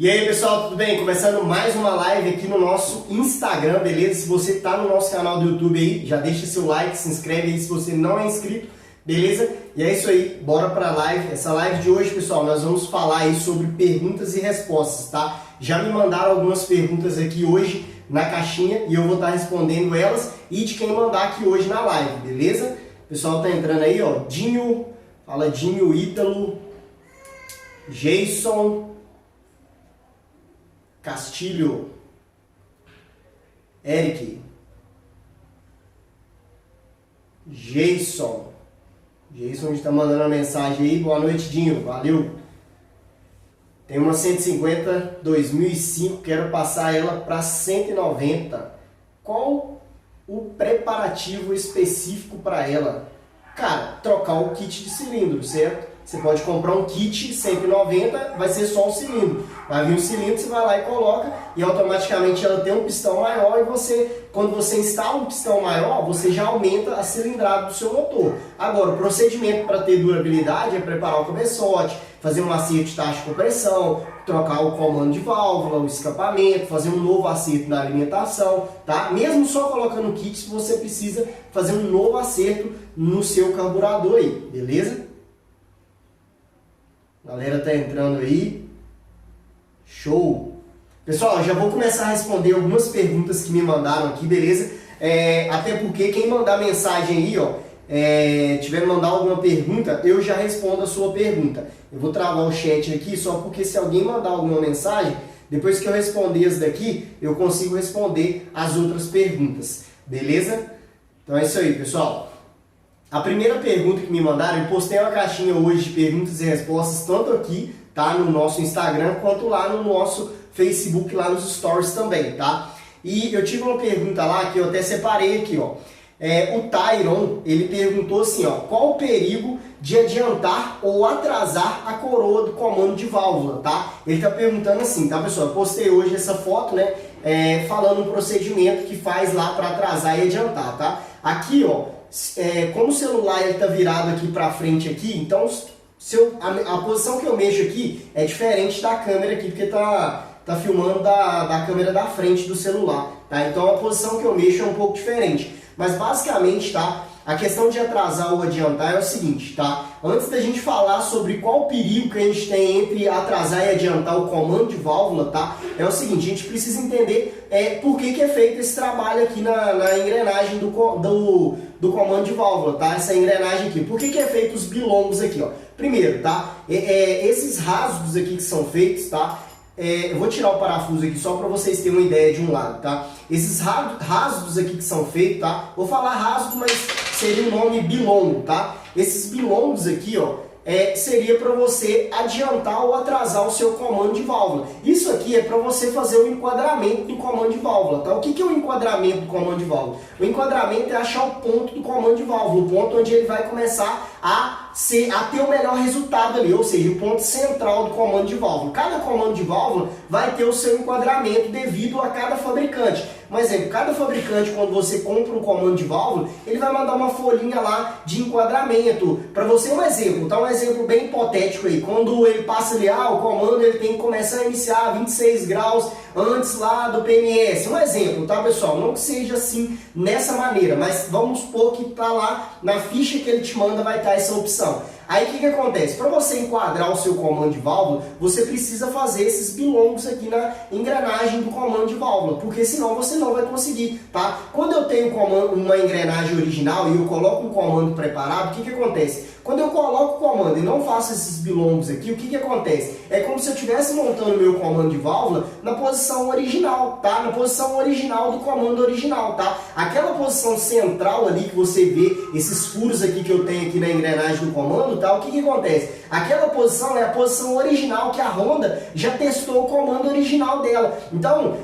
E aí pessoal, tudo bem? Começando mais uma live aqui no nosso Instagram, beleza? Se você está no nosso canal do YouTube aí, já deixa seu like, se inscreve aí se você não é inscrito, beleza? E é isso aí, bora pra live. Essa live de hoje, pessoal, nós vamos falar aí sobre perguntas e respostas, tá? Já me mandaram algumas perguntas aqui hoje na caixinha e eu vou estar respondendo elas e de quem mandar aqui hoje na live, beleza? O pessoal tá entrando aí, ó, Dinho, fala Dinho, Ítalo, Jason, Castilho, Eric, Jason está mandando uma mensagem aí, boa noite Dinho, valeu. Tem uma 150 2005, quero passar ela para 190. Qual o preparativo específico para ela? Cara, trocar o kit de cilindro, certo? Você pode comprar um kit 190, vai ser só um cilindro. Vai vir um cilindro, você vai lá e coloca e automaticamente ela tem um pistão maior e você, quando você instala um pistão maior, você já aumenta a cilindrada do seu motor. Agora, o procedimento para ter durabilidade é preparar o cabeçote, fazer um acerto de taxa de compressão, trocar o comando de válvula, o escapamento, fazer um novo acerto na alimentação, tá? Mesmo só colocando o kit, você precisa fazer um novo acerto no seu carburador aí, beleza? A galera tá entrando aí. Show! Pessoal, já vou começar a responder algumas perguntas que me mandaram aqui, beleza? Até porque quem mandar mensagem aí, ó, tiver mandar alguma pergunta, eu já respondo a sua pergunta. Eu vou travar o chat aqui só porque se alguém mandar alguma mensagem, depois que eu responder esse daqui, eu consigo responder as outras perguntas, beleza? Então é isso aí, pessoal. A primeira pergunta que me mandaram, eu postei uma caixinha hoje de perguntas e respostas, tanto aqui, tá, no nosso Instagram, quanto lá no nosso Facebook, lá nos stories também, tá? E eu tive uma pergunta lá que eu até separei aqui, ó. O Tyron, ele perguntou assim, ó, qual o perigo de adiantar ou atrasar a coroa do comando de válvula, tá? Ele tá perguntando assim, tá, pessoal? Eu postei hoje essa foto, né, falando um procedimento que faz lá para atrasar e adiantar, tá? Aqui, ó, como o celular está virado aqui para frente aqui, então a posição que eu mexo aqui é diferente da câmera aqui, porque tá filmando da câmera da frente do celular, tá? Então a posição que eu mexo é um pouco diferente, mas basicamente, tá? A questão de atrasar ou adiantar é o seguinte, tá? Antes da gente falar sobre qual o perigo que a gente tem entre atrasar e adiantar o comando de válvula, tá? É o seguinte, a gente precisa entender por que é feito esse trabalho aqui na engrenagem do comando de válvula, tá? Essa engrenagem aqui. Por que é feito os bilongos aqui, ó? Primeiro, tá? Esses rasgos aqui que são feitos, tá? Eu vou tirar o parafuso aqui só para vocês terem uma ideia de um lado, tá? Esses rasgos aqui que são feitos, tá? Vou falar rasgo, mas seria o nome bilongo, tá? Esses bilongos aqui, ó, seria para você adiantar ou atrasar o seu comando de válvula. Isso aqui é para você fazer o enquadramento do comando de válvula, tá? O que é o enquadramento do comando de válvula? O enquadramento é achar o ponto do comando de válvula, o ponto onde ele vai começar a ter o melhor resultado ali, ou seja, o ponto central do comando de válvula. Cada comando de válvula vai ter o seu enquadramento devido a cada fabricante. Um exemplo, cada fabricante, quando você compra um comando de válvula, ele vai mandar uma folhinha lá de enquadramento. Para você, um exemplo, tá? Um exemplo bem hipotético aí. Quando ele passa ali, o comando ele tem que começar a iniciar a 26 graus antes lá do PMS. Um exemplo, tá, pessoal? Não que seja assim, nessa maneira, mas vamos supor que tá lá na ficha que ele te manda vai estar essa opção. Aí o que acontece? Para você enquadrar o seu comando de válvula, você precisa fazer esses bilongos aqui na engrenagem do comando de válvula, porque senão você não vai conseguir, tá? Quando eu tenho uma engrenagem original e eu coloco um comando preparado, o que acontece? Quando eu coloco o comando e não faço esses bilongos aqui, o que acontece? É como se eu estivesse montando o meu comando de válvula na posição original, tá? Na posição original do comando original, tá? Aquela posição central ali que você vê, esses furos aqui que eu tenho aqui na engrenagem do comando, tá? O que acontece? Aquela posição é a posição original que a Honda já testou o comando original dela. Então,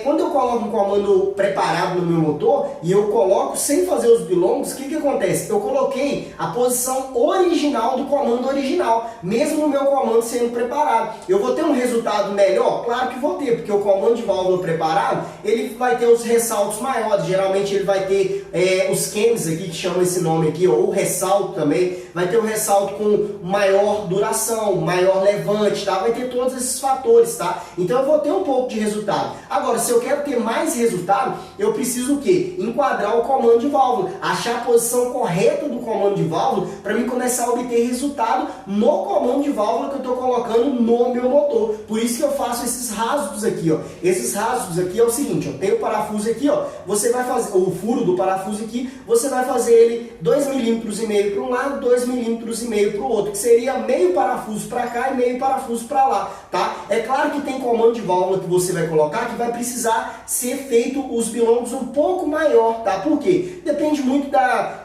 quando eu coloco um comando preparado no meu motor e eu coloco sem fazer os bilongos, o que acontece? Eu coloquei a posição original do comando original, mesmo o meu comando sendo preparado. Eu vou ter um resultado melhor? Claro que vou ter, porque o comando de válvula preparado, ele vai ter os ressaltos maiores, geralmente ele vai ter os cams aqui, que chamam esse nome aqui, ou o ressalto também, vai ter um ressalto com maior duração, maior levante, tá? Vai ter todos esses fatores, tá? Então eu vou ter um pouco de resultado. Agora, se eu quero ter mais resultado, eu preciso o quê? Enquadrar o comando de válvula, achar a posição correta do comando de válvula para mim começar a obter resultado no comando de válvula que eu estou colocando no meu motor. Por isso que eu faço esses rasgos aqui, ó. Esses rasgos aqui é o seguinte, ó, tem o parafuso aqui, ó, você vai fazer o furo do parafuso aqui, você vai fazer ele 2,5 mm para um lado, 2,5 mm para o outro, que seria meio parafuso para cá e meio parafuso para lá, tá? É claro que tem comando de válvula que você vai colocar que vai precisar ser feito os bilongos um pouco maior, tá? Por quê? Depende muito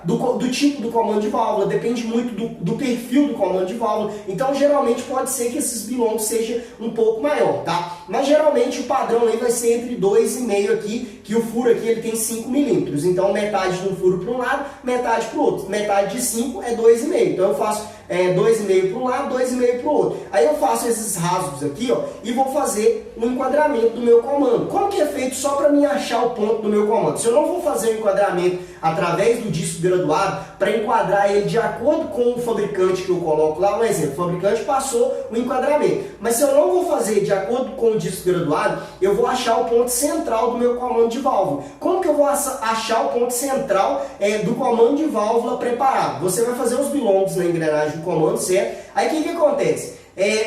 do tipo do comando de válvula, depende muito do perfil do comando de válvula, então geralmente pode ser que esses bilongos seja um pouco maior, tá? Mas geralmente o padrão aí vai ser entre 2,5 aqui, que o furo aqui ele tem 5 milímetros, então metade de um furo para um lado, metade para o outro, metade de 5 é 2,5, então eu faço 2,5 para um lado, 2,5 para o outro. Aí eu faço esses rasgos aqui, ó, e vou fazer um enquadramento do meu comando. Como que é feito só para mim achar o ponto do meu comando? Se eu não vou fazer o enquadramento através do disco graduado, para enquadrar ele de acordo com o fabricante que eu coloco lá, um exemplo, o fabricante passou o enquadramento. Mas se eu não vou fazer de acordo com o disco graduado, eu vou achar o ponto central do meu comando de válvula. Como que eu vou achar o ponto central do comando de válvula preparado? Você vai fazer os bilongos na engrenagem do comando, certo? Aí o que acontece?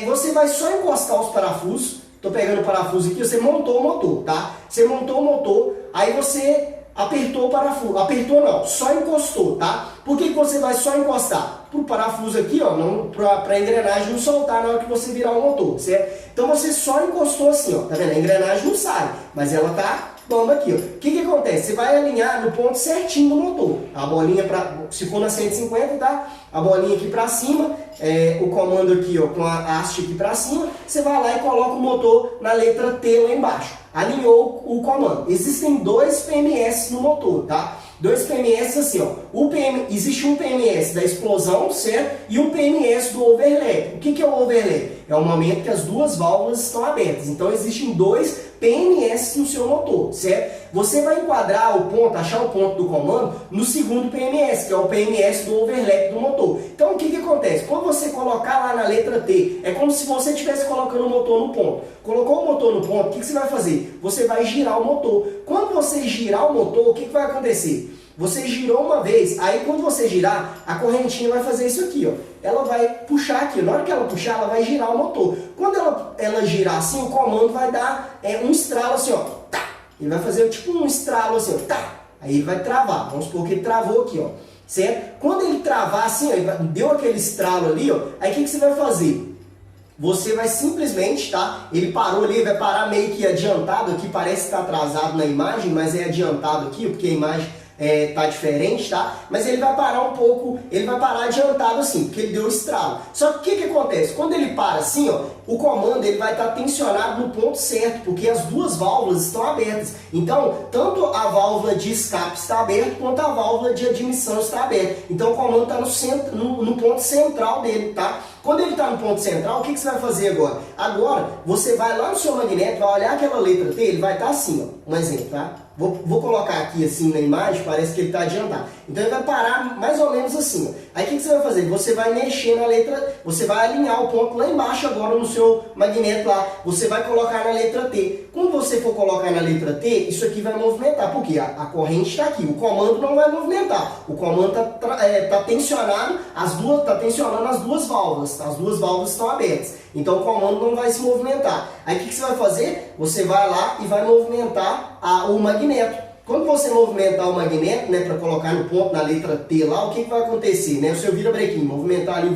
Você vai só encostar os parafusos, tô pegando o parafuso aqui, você montou o motor, tá? Você montou o motor, aí você apertou o parafuso, apertou não, só encostou, tá? Por que você vai só encostar? Pro parafuso aqui, ó, para a engrenagem não soltar na hora que você virar o motor, certo? Então você só encostou assim, ó, tá vendo? A engrenagem não sai, mas ela tá tomba aqui, ó. O que acontece? Você vai alinhar no ponto certinho do motor. A bolinha, se for na 150, tá? A bolinha aqui para cima, o comando aqui, ó, com a haste aqui para cima, você vai lá e coloca o motor na letra T lá embaixo. Alinhou o comando. Existem 2 PMS no motor, tá? 2 PMS assim, ó. Existe um PMS da explosão, certo? E um PMS do overlap. O que é o overlap? É o momento que as duas válvulas estão abertas. Então existem 2 PMS no seu motor, certo? Você vai enquadrar o ponto, achar o ponto do comando no segundo PMS, que é o PMS do overlap do motor. Então o que acontece? Quando você colocar lá na letra T, é como se você estivesse colocando o motor no ponto. Colocou o motor no ponto, o que você vai fazer? Você vai girar o motor. Quando você girar o motor, o que vai acontecer? Você girou uma vez, aí quando você girar, a correntinha vai fazer isso aqui, ó. Ela vai puxar aqui, na hora que ela puxar, ela vai girar o motor. Quando ela girar assim, o comando vai dar um estralo assim, ó. Tá. Ele vai fazer tipo um estralo assim, ó. Tá. Aí ele vai travar. Vamos supor que ele travou aqui, ó. Certo? Quando ele travar assim, ó, deu aquele estralo ali, ó. Aí o que você vai fazer? Você vai simplesmente, tá? Ele parou ali, vai parar meio que adiantado aqui, parece que está atrasado na imagem, mas é adiantado aqui, porque a imagem tá diferente, tá? Mas ele vai parar um pouco, ele vai parar adiantado assim, porque ele deu o estralo. Só que o que acontece? Quando ele para assim, ó, o comando ele vai estar tensionado no ponto certo, porque as duas válvulas estão abertas. Então, tanto a válvula de escape está aberta, quanto a válvula de admissão está aberta. Então, o comando está no ponto central dele, tá? Quando ele está no ponto central, o que você vai fazer agora? Agora, você vai lá no seu magneto, vai olhar aquela letra T, ele vai estar assim, ó, um exemplo, tá? Vou colocar aqui assim na imagem, parece que ele está adiantado. Então ele vai parar mais ou menos assim, ó. Aí o que você vai fazer? Você vai mexer na letra, você vai alinhar o ponto lá embaixo agora no seu magneto lá. Você vai colocar na letra T. Quando você for colocar na letra T, isso aqui vai movimentar, porque a corrente está aqui. O comando não vai movimentar. O comando tá tensionado, tá tensionando as duas válvulas. As duas válvulas estão abertas. Então o comando não vai se movimentar. Aí o que você vai fazer? Você vai lá e vai movimentar o magneto. Quando você movimentar o magneto, né, para colocar no ponto, na letra T lá, o que vai acontecer? Né? O seu virabrequim, movimentar ali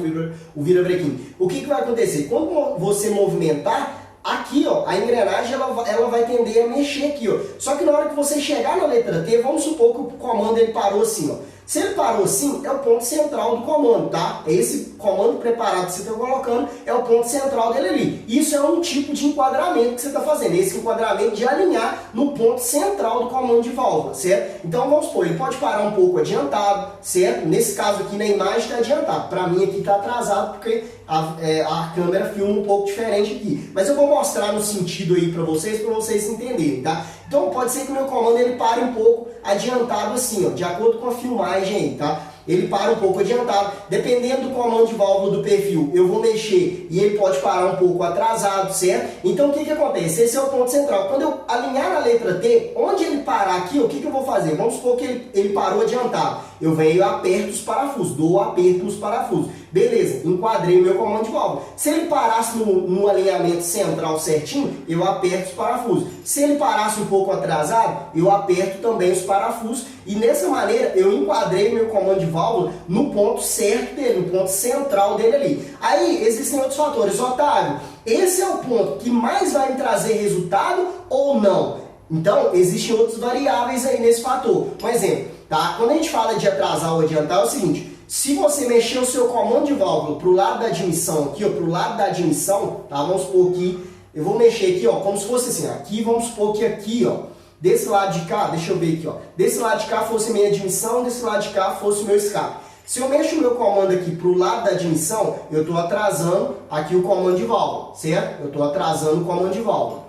o virabrequim. O que vai acontecer? Quando você movimentar, aqui, ó, a engrenagem ela vai tender a mexer aqui, ó. Só que na hora que você chegar na letra T, vamos supor que o comando ele parou assim, ó. Se ele parou assim, é o ponto central do comando, tá? Esse comando preparado que você está colocando é o ponto central dele ali. Isso é um tipo de enquadramento que você está fazendo. Esse enquadramento de alinhar no ponto central do comando de válvula, certo? Então vamos supor, ele pode parar um pouco adiantado, certo? Nesse caso aqui na imagem está adiantado. Para mim aqui está atrasado porque a câmera filma um pouco diferente aqui. Mas eu vou mostrar no sentido aí para vocês entenderem, tá? Então pode ser que o meu comando ele pare um pouco adiantado assim, ó, de acordo com a filmagem aí, tá? ele para um pouco adiantado. Dependendo do comando de válvula do perfil, eu vou mexer e ele pode parar um pouco atrasado, certo? Então o que acontece? Esse é o ponto central. Quando eu alinhar na letra T, onde ele parar aqui, o que eu vou fazer? Vamos supor que ele parou adiantado. Eu venho e aperto os parafusos, dou o aperto nos parafusos. Beleza, enquadrei o meu comando de válvula. Se ele parasse no alinhamento central certinho, eu aperto os parafusos. Se ele parasse um pouco atrasado, eu aperto também os parafusos. E nessa maneira, eu enquadrei o meu comando de válvula no ponto certo dele, no ponto central dele ali. Aí, existem outros fatores. Otávio, esse é o ponto que mais vai me trazer resultado ou não? Então, existem outras variáveis aí nesse fator. Um exemplo, tá? Quando a gente fala de atrasar ou adiantar, é o seguinte: se você mexer o seu comando de válvula para o lado da admissão aqui, ó, para o lado da admissão, tá? Vamos supor que eu vou mexer aqui, ó, como se fosse assim, aqui, vamos supor que aqui, ó, desse lado de cá, deixa eu ver aqui, ó, desse lado de cá fosse minha admissão, desse lado de cá fosse o meu escape. Se eu mexo o meu comando aqui para o lado da admissão, eu estou atrasando aqui o comando de válvula, certo? Eu estou atrasando o comando de válvula.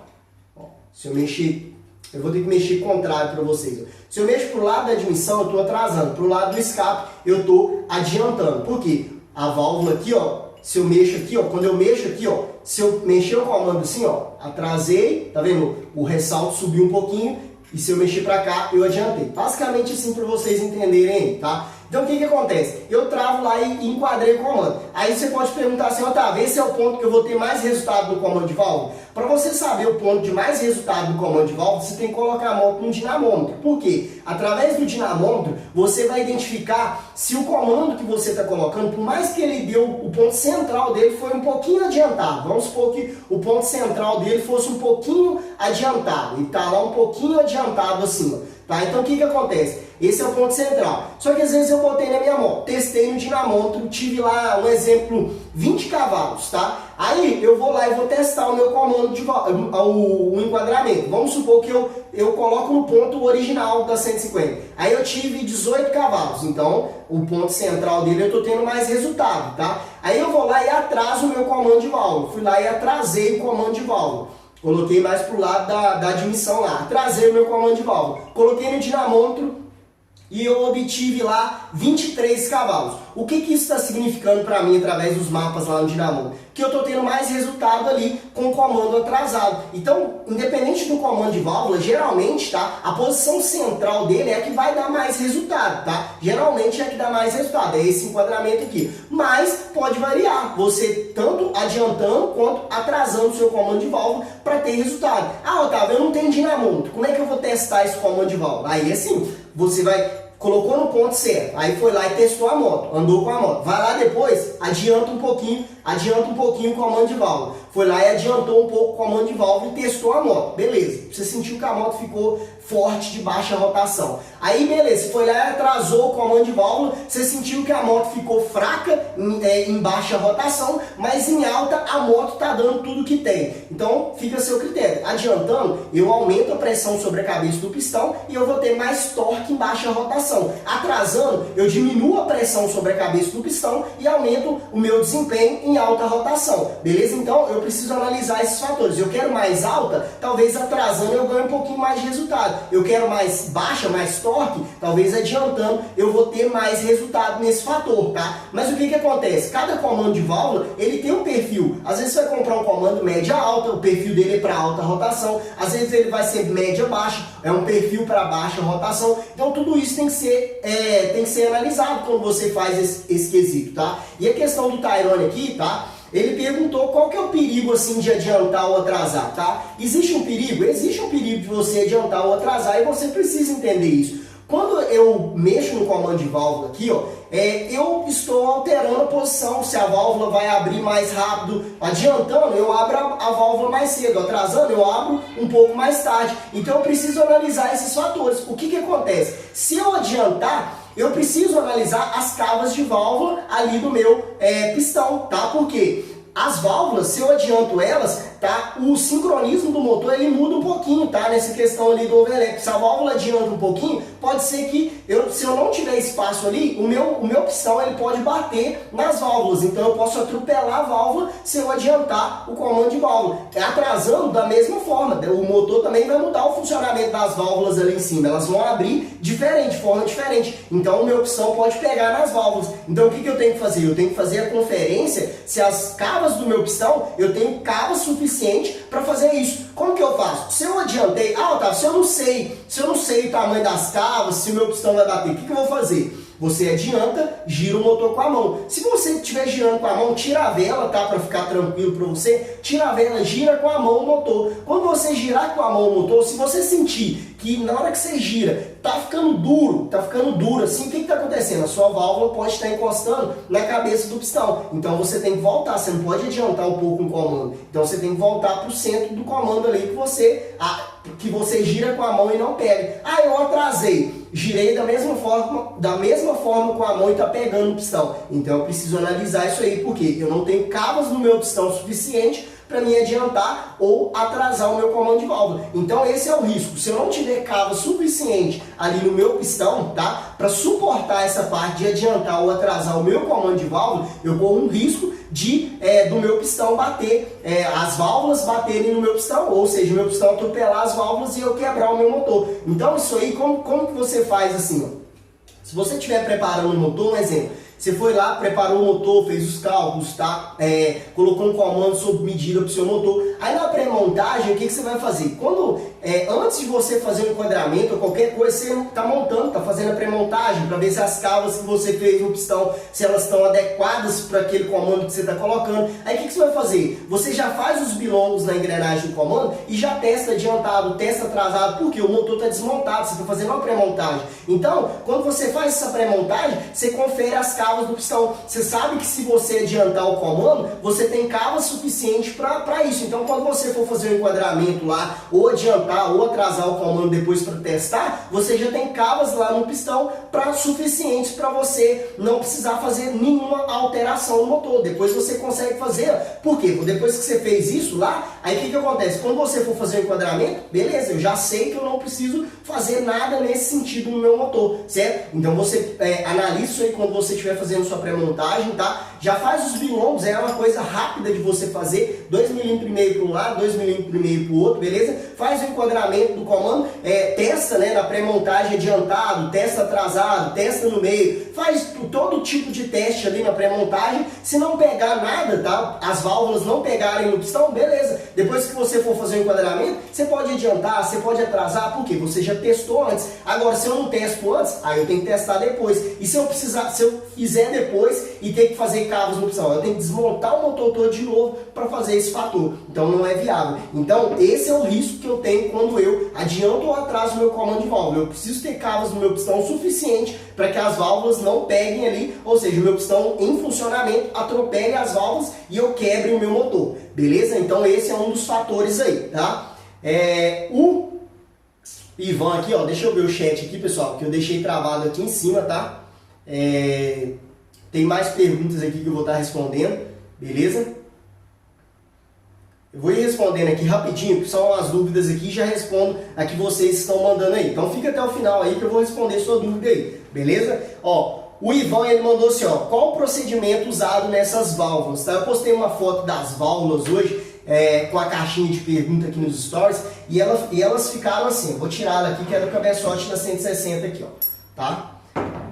Ó, se eu mexer, eu vou ter que mexer contrário para vocês. Ó. Se eu mexo para o lado da admissão, eu estou atrasando. Para o lado do escape, eu estou adiantando. Por quê? A válvula aqui, ó, se eu mexo aqui, ó, quando eu mexo aqui, ó, se eu mexer o comando assim, ó, atrasei, tá vendo? O ressalto subiu um pouquinho. E se eu mexer para cá, eu adiantei. Basicamente assim para vocês entenderem, tá? Então o que acontece? Eu travo lá e enquadrei o comando. Aí você pode perguntar assim, Otávio, esse é o ponto que eu vou ter mais resultado no comando de válvula? Para você saber o ponto de mais resultado no comando de válvula, você tem que colocar a moto no dinamômetro. Por quê? Através do dinamômetro, você vai identificar se o comando que você está colocando, por mais que ele deu, o ponto central dele foi um pouquinho adiantado. Vamos supor que o ponto central dele fosse um pouquinho adiantado. E está lá um pouquinho adiantado assim, ó. Tá? Então o que acontece? Esse é o ponto central. Só que às vezes eu botei na minha moto, testei no dinamômetro, tive lá um exemplo, 20 cavalos, tá? Aí eu vou lá e vou testar o meu comando de o enquadramento. Vamos supor que eu coloco no ponto original da 150. Aí eu tive 18 cavalos, então o ponto central dele eu estou tendo mais resultado, tá? Aí eu vou lá e atraso o meu comando de válvula. Fui lá e atrasei o comando de válvula. Coloquei mais para o lado da admissão lá. Atrasei o meu comando de válvula. Coloquei no dinamômetro e eu obtive lá 23 cavalos. O que isso está significando para mim através dos mapas lá no dinamômetro? Que eu estou tendo mais resultado ali com o comando atrasado. Então, independente do comando de válvula, geralmente, tá, a posição central dele é a que vai dar mais resultado, tá? Geralmente é a que dá mais resultado, é esse enquadramento aqui. Mas pode variar, você tanto adiantando quanto atrasando o seu comando de válvula para ter resultado. Ah, Otávio, eu não tenho dinamômetro, como é que eu vou testar esse comando de válvula? Aí assim, você vai... Colocou no ponto certo, aí foi lá e testou a moto, andou com a moto. Vai lá depois, adianta um pouquinho o comando de válvula. Foi lá e adiantou um pouco o comando de válvula e testou a moto. Beleza, você sentiu que a moto ficou forte de baixa rotação. Aí beleza, você foi lá e atrasou o comando de válvula, você sentiu que a moto ficou fraca em baixa rotação, mas em alta a moto está dando tudo que tem. Então fica a seu critério. Adiantando, eu aumento a pressão sobre a cabeça do pistão e eu vou ter mais torque em baixa rotação. Atrasando, eu diminuo a pressão sobre a cabeça do pistão e aumento o meu desempenho em alta rotação. Beleza? Então eu preciso analisar esses fatores. Eu quero mais alta, talvez atrasando eu ganho um pouquinho mais de resultado. Eu quero mais baixa, mais torque, talvez adiantando eu vou ter mais resultado nesse fator, tá? Mas o que acontece? Cada comando de válvula, ele tem um perfil. Às vezes você vai comprar um comando média-alta, o perfil dele é para alta rotação. Às vezes ele vai ser média-baixa, é um perfil para baixa rotação. Então tudo isso tem que ser analisado quando você faz esse quesito, tá? E a questão do Tyrone aqui, tá? Ele perguntou qual que é o perigo assim de adiantar ou atrasar, tá? Existe um perigo? Existe um perigo de você adiantar ou atrasar e você precisa entender isso. Quando eu mexo no comando de válvula aqui, ó, eu estou alterando a posição, se a válvula vai abrir mais rápido. Adiantando, eu abro a válvula mais cedo. Atrasando, eu abro um pouco mais tarde. Então eu preciso analisar esses fatores. O que acontece? Se eu adiantar, eu preciso analisar as cavas de válvula ali do meu pistão, tá? Porque as válvulas, se eu adianto elas, tá? O sincronismo do motor, ele muda um pouquinho, tá? Nessa questão ali do overlap. Se a válvula adianta um pouquinho, pode ser que, se eu não tiver espaço ali, o meu pistão, ele pode bater nas válvulas. Então, eu posso atropelar a válvula se eu adiantar o comando de válvula. Atrasando da mesma forma. O motor também vai mudar o funcionamento das válvulas ali em cima. Elas vão abrir de forma diferente. Então, o meu pistão pode pegar nas válvulas. Então, o que eu tenho que fazer? Eu tenho que fazer a conferência se as cavas do meu pistão, eu tenho cava suficiente para fazer isso. Como que eu faço? Se eu adiantei, Otávio, se eu não sei o tamanho das cavas, se o meu pistão vai bater, o que eu vou fazer? Você adianta, gira o motor com a mão. Se você estiver girando com a mão, tira a vela, tá? Para ficar tranquilo para você, tira a vela, gira com a mão o motor. Quando você girar com a mão o motor, se você sentir que na hora que você gira, tá ficando duro assim, o que está acontecendo? A sua válvula pode estar encostando na cabeça do pistão. Então você tem que voltar, você não pode adiantar um pouco o comando. Então você tem que voltar para o centro do comando ali que você gira com a mão e não pega. Eu atrasei. Girei da mesma forma com a mão e está pegando o pistão. Então eu preciso analisar isso aí, porque eu não tenho cavas no meu pistão suficiente para me adiantar ou atrasar o meu comando de válvula. Então esse é o risco. Se eu não tiver cava suficiente ali no meu pistão, tá, para suportar essa parte de adiantar ou atrasar o meu comando de válvula, eu corro um risco do meu pistão bater, as válvulas baterem no meu pistão, ou seja, o meu pistão atropelar as válvulas e eu quebrar o meu motor. Então isso aí, como que você faz assim? Ó? Se você estiver preparando o motor, um exemplo, você foi lá, preparou o motor, fez os cálculos, tá? Colocou um comando sob medida para o seu motor. Aí na pré-montagem, o que você vai fazer? Antes de você fazer um enquadramento ou qualquer coisa, você está montando, está fazendo a pré-montagem para ver se as cavas que você fez no pistão, se elas estão adequadas para aquele comando que você está colocando. Aí o que você vai fazer? Você já faz os bilongos na engrenagem do comando e já testa adiantado, testa atrasado, porque o motor está desmontado, você está fazendo uma pré-montagem. Então, quando você faz essa pré-montagem, você confere as cavas do pistão. Você sabe que se você adiantar o comando, você tem cavas suficientes para isso. Então, quando você for fazer um enquadramento lá, ou adiantar ou atrasar o comando depois para testar, você já tem cavas lá no pistão suficientes para você não precisar fazer nenhuma alteração no motor. Depois você consegue fazer. Por quê? Depois que você fez isso lá, aí o que acontece? Quando você for fazer o enquadramento, beleza, eu já sei que eu não preciso fazer nada nesse sentido no meu motor, certo? Então você analisa isso aí quando você estiver fazendo sua pré-montagem, tá? Já faz os bilongos, é uma coisa rápida de você fazer, 2,5 mm para um lado, 2,5 mm para o outro, beleza? Faz o enquadramento do comando, testa, né, na pré-montagem adiantado, testa atrasado, testa no meio, faz todo tipo de teste ali na pré-montagem. Se não pegar nada, tá? As válvulas não pegarem no pistão, beleza. Depois que você for fazer o enquadramento, você pode adiantar, você pode atrasar, porque você já testou antes. Agora, se eu não testo antes, aí eu tenho que testar depois. E se eu fizer depois e ter que fazer cavos no pistão, eu tenho que desmontar o motor todo de novo para fazer esse fator. Então não é viável. Então esse é o risco que eu tenho quando eu adianto ou atraso o meu comando de válvula. Eu preciso ter cavos no meu pistão suficiente para que as válvulas não peguem ali, ou seja, o meu pistão em funcionamento atropele as válvulas e eu quebre o meu motor. Beleza? Então esse é um dos fatores aí, tá? O Ivan aqui, ó, deixa eu ver o chat aqui, pessoal, que eu deixei travado aqui em cima, tá? Tem mais perguntas aqui que eu vou estar respondendo, beleza? Eu vou ir respondendo aqui rapidinho, que são as dúvidas aqui, já respondo a que vocês estão mandando aí. Então fica até o final aí que eu vou responder sua dúvida aí, beleza? Ó, o Ivan, ele mandou assim, ó, qual o procedimento usado nessas válvulas, tá? Eu postei uma foto das válvulas hoje, com a caixinha de pergunta aqui nos stories, e elas ficaram assim, eu vou tirar daqui que é do cabeçote da 160 aqui, ó, tá?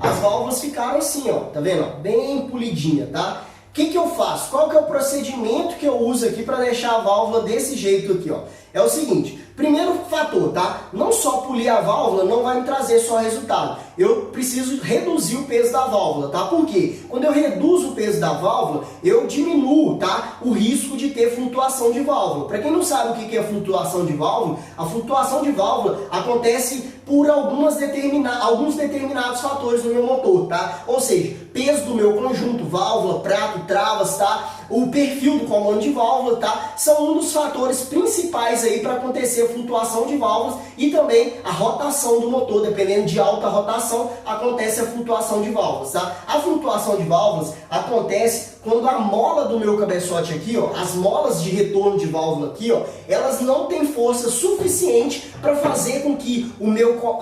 As válvulas ficaram assim, ó, tá vendo? Ó, bem polidinha, tá? O que eu faço? Qual que é o procedimento que eu uso aqui para deixar a válvula desse jeito aqui, ó? É o seguinte, primeiro fator, tá? Não só polir a válvula não vai me trazer só resultado. Eu preciso reduzir o peso da válvula, tá? Por quê? Quando eu reduzo o peso da válvula, eu diminuo, tá? O risco de ter flutuação de válvula. Para quem não sabe o que é flutuação de válvula, a flutuação de válvula acontece por alguns determinados fatores no meu motor, tá? Ou seja, peso do meu conjunto, válvula, prato, travas, tá? O perfil do comando de válvula, tá? São um dos fatores principais aí para acontecer a flutuação de válvulas e também a rotação do motor, dependendo de alta rotação, acontece a flutuação de válvulas, tá? A flutuação de válvulas acontece quando a mola do meu cabeçote aqui, ó, as molas de retorno de válvula aqui, ó, elas não têm força suficiente para fazer com que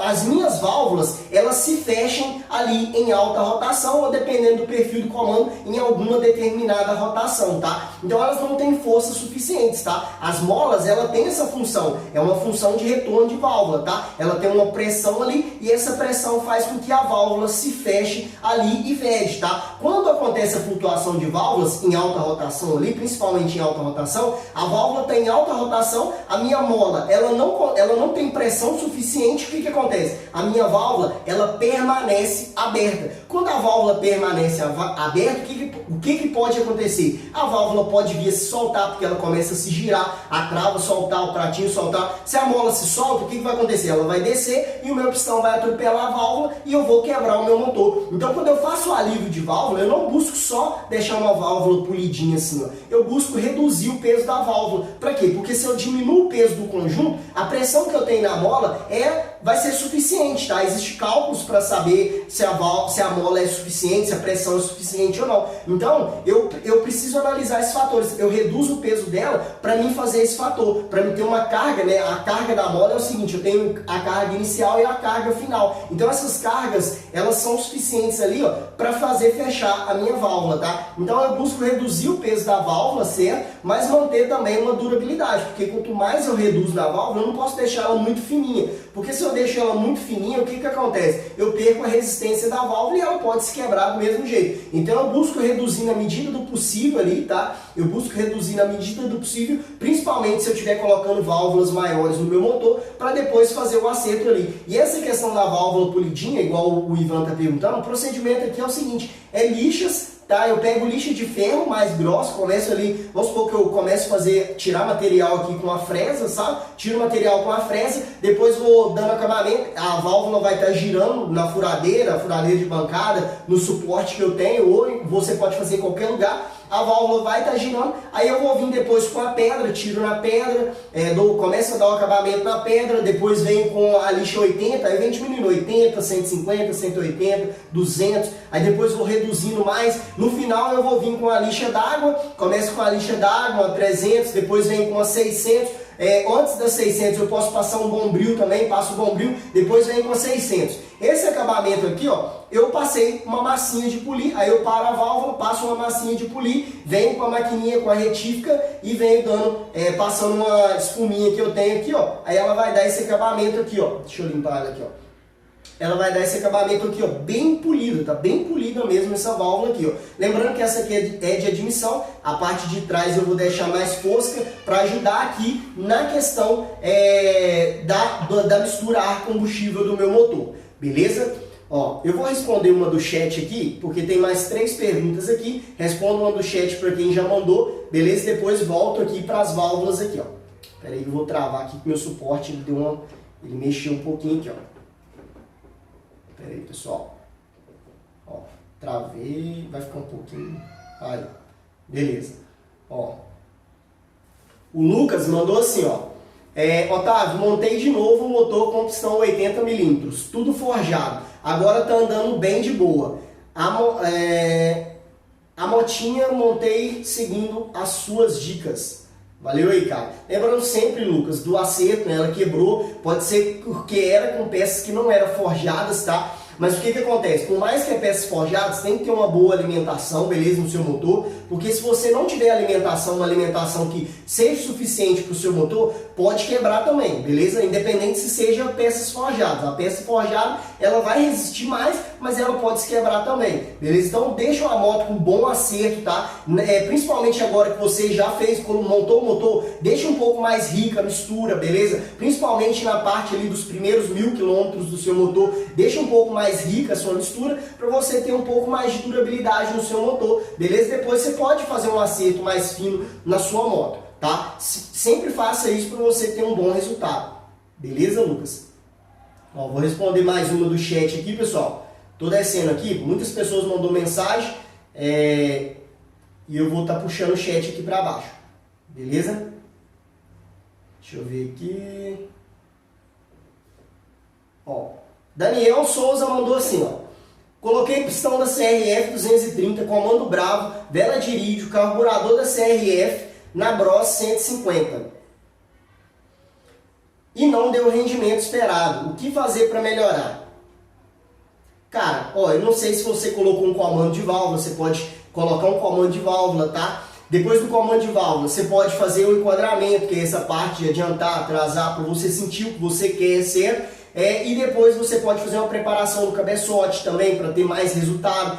as minhas válvulas elas se fechem ali em alta rotação ou dependendo do perfil do comando em alguma determinada rotação, tá? Então elas não têm força suficientes, tá? As molas, ela tem essa função, é uma função de retorno de válvula, tá? Ela tem uma pressão ali e essa pressão faz com que a válvula se feche ali e vede, tá? Quando acontece a flutuação de válvulas em alta rotação ali, principalmente em alta rotação, a válvula está em alta rotação, a minha mola, ela não tem pressão suficiente, o que acontece? A minha válvula, ela permanece aberta. Quando a válvula permanece aberta, o que pode acontecer? A válvula pode vir a se soltar, porque ela começa a se girar, a trava soltar, o pratinho soltar. Se a mola se solta, o que vai acontecer? Ela vai descer e o meu pistão vai atropelar a válvula e eu vou quebrar o meu motor. Então, quando eu faço o alívio de válvula, eu não busco só deixar uma válvula polidinha assim, ó. Eu busco reduzir o peso da válvula. Para quê? Porque se eu diminuo o peso do conjunto, a pressão que eu tenho na mola vai ser suficiente, tá? Existem cálculos para saber se a mola é suficiente, se a pressão é suficiente ou não. Então, eu preciso analisar esses fatores. Eu reduzo o peso dela para mim fazer esse fator, para mim ter uma carga, né? A carga da mola é o seguinte, eu tenho a carga inicial e a carga final. Então, essas cargas, elas são suficientes ali, ó, para fazer fechar a minha válvula, tá? Então, eu busco reduzir o peso da válvula, certo? Mas manter também uma durabilidade, porque quanto mais eu reduzo da válvula, eu não posso deixar ela muito fininha, porque se eu deixo ela muito fininha, o que acontece? Eu perco a resistência da válvula e ela pode se quebrar do mesmo jeito. Então eu busco reduzir na medida do possível ali, tá? Eu busco reduzir na medida do possível, principalmente se eu estiver colocando válvulas maiores no meu motor, para depois fazer o acerto ali. E essa questão da válvula polidinha, igual o Ivan tá perguntando, o procedimento aqui é o seguinte, é lixas, tá? Eu pego lixa de ferro mais grossa, começo ali, vamos supor que eu começo a tirar material aqui com a fresa, sabe? Tiro o material com a fresa, depois vou dando acabamento, a válvula vai estar girando na furadeira, de bancada, no suporte que eu tenho, ou você pode fazer em qualquer lugar. A válvula vai estar girando, aí eu vou vir depois com a pedra, tiro na pedra, começo a dar o acabamento na pedra, depois venho com a lixa 80, aí vem diminuindo 80, 150, 180, 200, aí depois vou reduzindo mais. No final eu vou vir com a lixa d'água, começo com a lixa d'água, 300, depois venho com a 600, antes das 600 eu posso passar um bombril também, passo o bombril, depois venho com a 600. Esse acabamento aqui, ó, eu passei uma massinha de polir, aí eu paro a válvula, passo uma massinha de polir, venho com a maquininha, com a retífica e venho passando uma espuminha que eu tenho aqui, ó, aí ela vai dar esse acabamento aqui, ó, deixa eu limpar ela aqui, ó. Ela vai dar esse acabamento aqui, ó, bem polido, tá bem polida mesmo essa válvula aqui, ó. Lembrando que essa aqui é de admissão, a parte de trás eu vou deixar mais fosca para ajudar aqui na questão da mistura ar-combustível do meu motor, beleza? Ó, eu vou responder uma do chat aqui, porque tem mais 3 perguntas aqui, respondo uma do chat para quem já mandou, beleza? Depois volto aqui para as válvulas aqui, ó. Pera aí que eu vou travar aqui que meu suporte, ele mexeu um pouquinho aqui, ó. Pera aí, pessoal. Ó, travei, vai ficar um pouquinho. Aí, beleza. Ó. O Lucas mandou assim, ó. Otávio, montei de novo o motor com pistão 80 milímetros, tudo forjado. Agora tá andando bem de boa. A motinha montei seguindo as suas dicas. Valeu aí, cara. Lembrando sempre, Lucas, do acerto, né? Ela quebrou, pode ser porque era com peças que não eram forjadas, tá? Mas o que acontece? Por mais que é peças forjadas, tem que ter uma boa alimentação, beleza, no seu motor, porque se você não tiver alimentação, uma alimentação que seja suficiente para o seu motor, pode quebrar também, beleza? Independente se seja peças forjadas. A peça forjada, ela vai resistir mais, mas ela pode se quebrar também, beleza? Então deixa a moto com bom acerto, tá? Principalmente agora que você já fez, quando montou o motor, deixa um pouco mais rica a mistura, beleza? Principalmente na parte ali dos primeiros 1000 quilômetros do seu motor, deixa um pouco mais rica a sua mistura para você ter um pouco mais de durabilidade no seu motor, beleza? Depois você pode fazer um acerto mais fino na sua moto, tá? Sempre faça isso para você ter um bom resultado, beleza, Lucas? Ó, vou responder mais uma do chat aqui, pessoal. Tô descendo aqui, muitas pessoas mandou mensagem e eu vou estar puxando o chat aqui para baixo, beleza? Deixa eu ver aqui. Ó, Daniel Souza mandou assim, ó. Coloquei pistão da CRF 230, comando bravo, vela de irídio, carburador da CRF na Bros 150. E não deu o rendimento esperado. O que fazer para melhorar? Cara, ó, eu não sei se você colocou um comando de válvula, você pode colocar um comando de válvula, tá? Depois do comando de válvula, você pode fazer o enquadramento, que é essa parte de adiantar, atrasar, para você sentir o que você quer ser. E depois você pode fazer uma preparação do cabeçote também para ter mais resultado,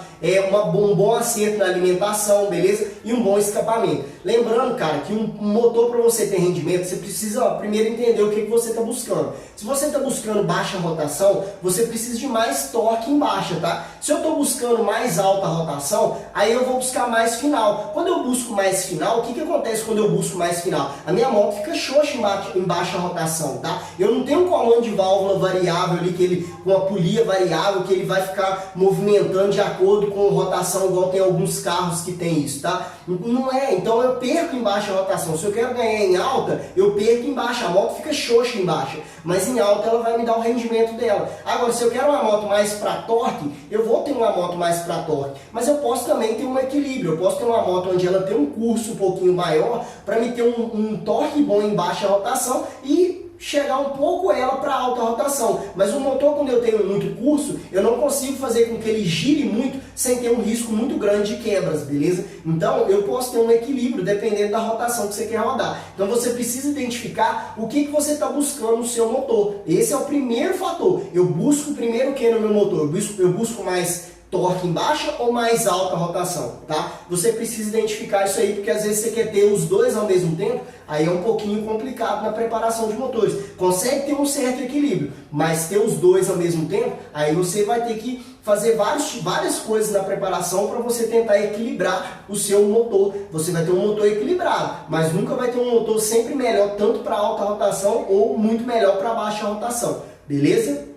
um bom acerto na alimentação, beleza? E um bom escapamento. Lembrando, cara, que um motor para você ter rendimento, você precisa primeiro entender o que você está buscando. Se você está buscando baixa rotação, você precisa de mais torque em baixa, tá? Se eu estou buscando mais alta rotação, aí eu vou buscar mais final. Quando eu busco mais final, o que acontece quando eu busco mais final? A minha moto fica xoxa em baixa rotação, tá? Eu não tenho um comando de válvula variável ali, com uma polia variável, que ele vai ficar movimentando de acordo com a rotação, igual tem alguns carros que tem isso, tá? Não é, então eu perco em baixa rotação. Se eu quero ganhar em alta, eu perco em baixa, a moto fica xoxa em baixa, mas em alta ela vai me dar o rendimento dela. Agora, se eu quero uma moto mais para torque, eu vou ter uma moto mais para torque, mas eu posso também ter um equilíbrio, eu posso ter uma moto onde ela tem um curso um pouquinho maior, para me ter um torque bom em baixa rotação e chegar um pouco ela para alta rotação. Mas o motor, quando eu tenho muito curso, eu não consigo fazer com que ele gire muito sem ter um risco muito grande de quebras, beleza? Então eu posso ter um equilíbrio dependendo da rotação que você quer rodar. Então você precisa identificar o que você está buscando no seu motor. Esse é o primeiro fator. Eu busco primeiro o que no meu motor? Eu busco mais torque em baixa ou mais alta rotação, tá? Você precisa identificar isso aí, porque às vezes você quer ter os dois ao mesmo tempo, aí é um pouquinho complicado na preparação de motores. Consegue ter um certo equilíbrio, mas ter os dois ao mesmo tempo, aí você vai ter que fazer várias coisas na preparação para você tentar equilibrar o seu motor. Você vai ter um motor equilibrado, mas nunca vai ter um motor sempre melhor, tanto para alta rotação ou muito melhor para baixa rotação, beleza?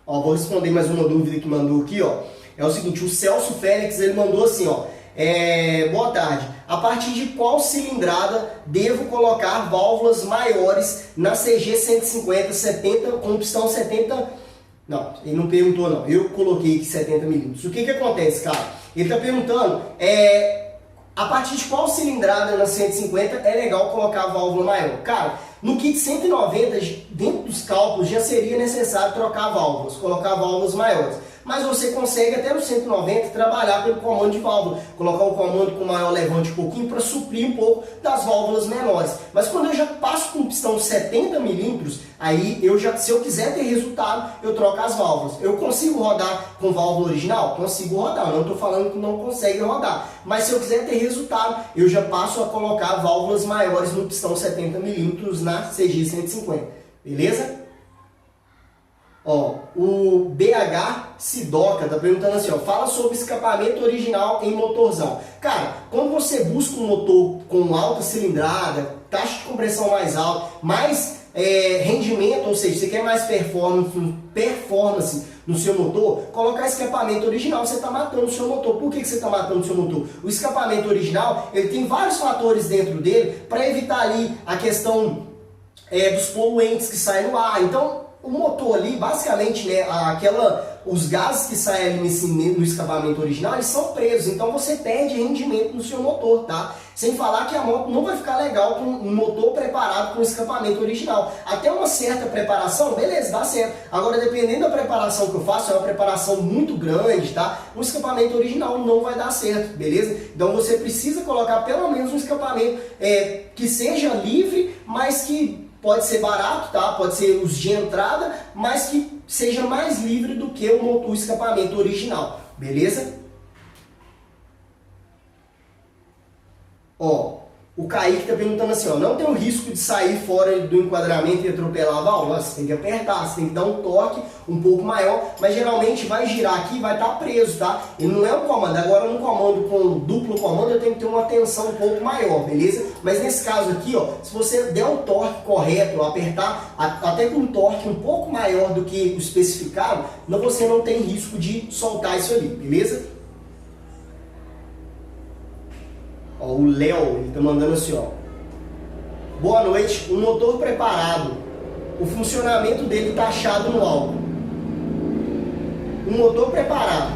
Ó, vou responder mais uma dúvida que mandou aqui, ó. É o seguinte, o Celso Félix, ele mandou assim, ó. Boa tarde. A partir de qual cilindrada devo colocar válvulas maiores na CG 150, 70, com pistão 70... Não, ele não perguntou não. Eu coloquei aqui 70 milímetros. O que acontece, cara? Ele está perguntando, a partir de qual cilindrada na 150 é legal colocar a válvula maior? Cara, no kit 190, dentro dos cálculos, já seria necessário trocar válvulas, colocar válvulas maiores. Mas você consegue até no 190 trabalhar pelo comando de válvula, colocar um comando com maior levante um pouquinho para suprir um pouco das válvulas menores. Mas quando eu já passo com um pistão 70 milímetros, aí se eu quiser ter resultado, eu troco as válvulas. Eu consigo rodar com válvula original? Consigo rodar, não estou falando que não consegue rodar. Mas se eu quiser ter resultado, eu já passo a colocar válvulas maiores no pistão 70 milímetros na CG 150. Beleza? Ó, o BH Sidoca tá perguntando assim, ó, fala sobre escapamento original em motorzão. Cara, quando você busca um motor com alta cilindrada, taxa de compressão mais alta, mais rendimento, ou seja, você quer mais performance no seu motor, colocar escapamento original, você está matando o seu motor. Por que você está matando o seu motor? O escapamento original, ele tem vários fatores dentro dele para evitar ali a questão dos poluentes que saem no ar. Então, o motor ali, basicamente, né, os gases que saem ali no escapamento original, eles são presos, então você perde rendimento no seu motor, tá? Sem falar que a moto não vai ficar legal com um motor preparado com escapamento original. Até uma certa preparação, beleza, dá certo. Agora, dependendo da preparação que eu faço, é uma preparação muito grande, tá? O escapamento original não vai dar certo, beleza? Então você precisa colocar pelo menos um escapamento que seja livre, mas que pode ser barato, tá? Pode ser os de entrada, mas que seja mais livre do que o escapamento original, beleza? Ó, o Kaique está perguntando assim, ó, não tem o risco de sair fora do enquadramento e atropelar a válvula? Você tem que apertar, você tem que dar um torque um pouco maior, mas geralmente vai girar aqui e vai estar preso, tá? Ele não é um comando. Agora, num comando com duplo comando, eu tenho que ter uma tensão um pouco maior, beleza? Mas nesse caso aqui, ó, se você der um torque correto, apertar até com um torque um pouco maior do que o especificado, você não tem risco de soltar isso ali, beleza? Ó, o Léo, ele tá mandando assim, ó. Boa noite, o motor preparado, o funcionamento dele tá achado no álcool. um motor preparado,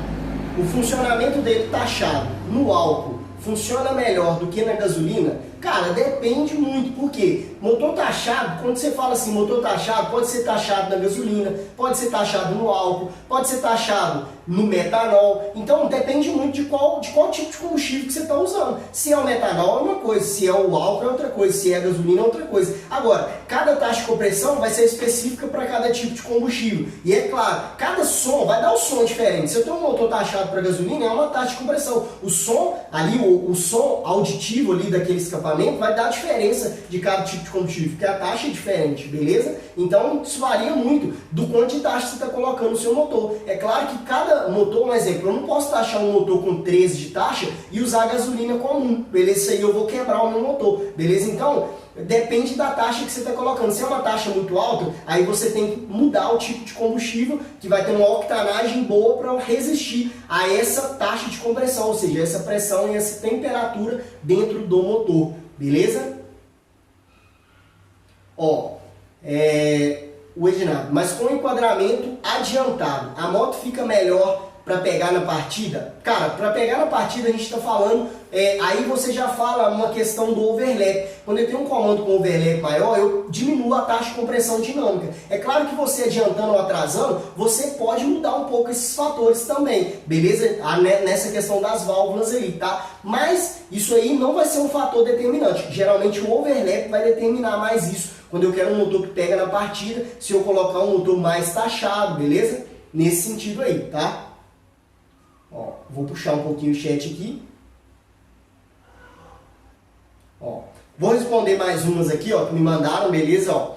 o funcionamento dele taxado no álcool, funciona melhor do que na gasolina? Cara, depende muito, porque motor taxado, quando você fala assim, motor taxado, pode ser taxado na gasolina, pode ser taxado no álcool, pode ser taxado no metanol, então depende muito de qual tipo de combustível que você está usando. Se é o metanol é uma coisa, se é o álcool é outra coisa, se é a gasolina é outra coisa. Agora, cada taxa de compressão vai ser específica para cada tipo de combustível, e é claro, cada som vai dar um som diferente. Se eu tenho um motor taxado para gasolina, é uma taxa de compressão. O som ali, o som auditivo ali daquele escapamento vai dar a diferença de cada tipo de combustível, porque a taxa é diferente, beleza? Então isso varia muito do quanto de taxa você está colocando no seu motor. É claro que cada motor, um exemplo, eu não posso taxar um motor com 13 de taxa e usar gasolina comum, beleza? Isso aí eu vou quebrar o meu motor, beleza? Então depende da taxa que você está colocando. Se é uma taxa muito alta, aí você tem que mudar o tipo de combustível, que vai ter uma octanagem boa para resistir a essa taxa de compressão, ou seja, essa pressão e essa temperatura dentro do motor, beleza? Ó, o Ednardo, mas com enquadramento adiantado, a moto fica melhor para pegar na partida? Cara, para pegar na partida a gente está falando, aí você já fala uma questão do overlap. Quando eu tenho um comando com overlap maior, eu diminuo a taxa de compressão dinâmica. É claro que você adiantando ou atrasando, você pode mudar um pouco esses fatores também, beleza? Nessa questão das válvulas ali, tá? Mas isso aí não vai ser um fator determinante. Geralmente o overlap vai determinar mais isso. Quando eu quero um motor que pega na partida, se eu colocar um motor mais taxado, beleza? Nesse sentido aí, tá? Ó, vou puxar um pouquinho o chat aqui. Ó, vou responder mais umas aqui, ó, que me mandaram, beleza? Ó,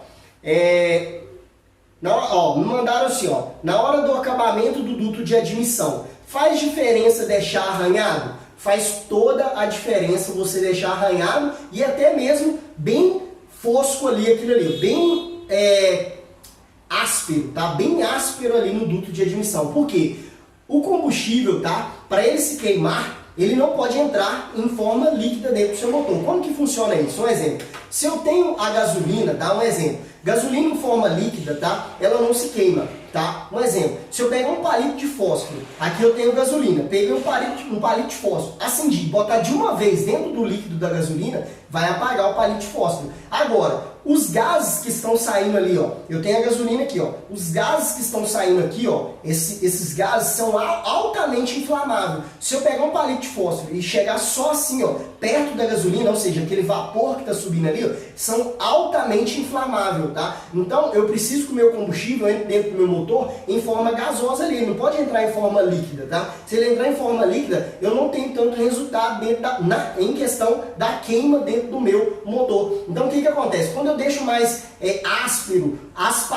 me mandaram assim, ó, na hora do acabamento do duto de admissão, faz diferença deixar arranhado? Faz toda a diferença você deixar arranhado e até mesmo bem fosco ali, aquilo ali, bem áspero, tá? Bem áspero ali no duto de admissão. Por quê? O combustível, tá? Para ele se queimar, ele não pode entrar em forma líquida dentro do seu motor. Como que funciona isso? Um exemplo. Se eu tenho a gasolina, tá? Um exemplo. Gasolina em forma líquida, tá? Ela não se queima, tá? Um exemplo. Se eu pegar um palito de fósforo, aqui eu tenho gasolina, peguei um palito de fósforo, acendi, botar de uma vez dentro do líquido da gasolina, vai apagar o palito de fósforo. Agora, os gases que estão saindo ali, ó, eu tenho a gasolina aqui, ó, os gases que estão saindo aqui, ó, esses gases são altamente inflamáveis. Se eu pegar um palito de fósforo e chegar só assim, ó, perto da gasolina, ou seja, aquele vapor que está subindo ali, ó, são altamente inflamáveis, tá? Então, eu preciso que o meu combustível entre dentro do meu motor em forma gasosa ali, não pode entrar em forma líquida, tá? Se ele entrar em forma líquida, eu não tenho tanto resultado dentro em questão da queima dentro do meu motor. Então, o que acontece? Quando eu deixo mais áspero as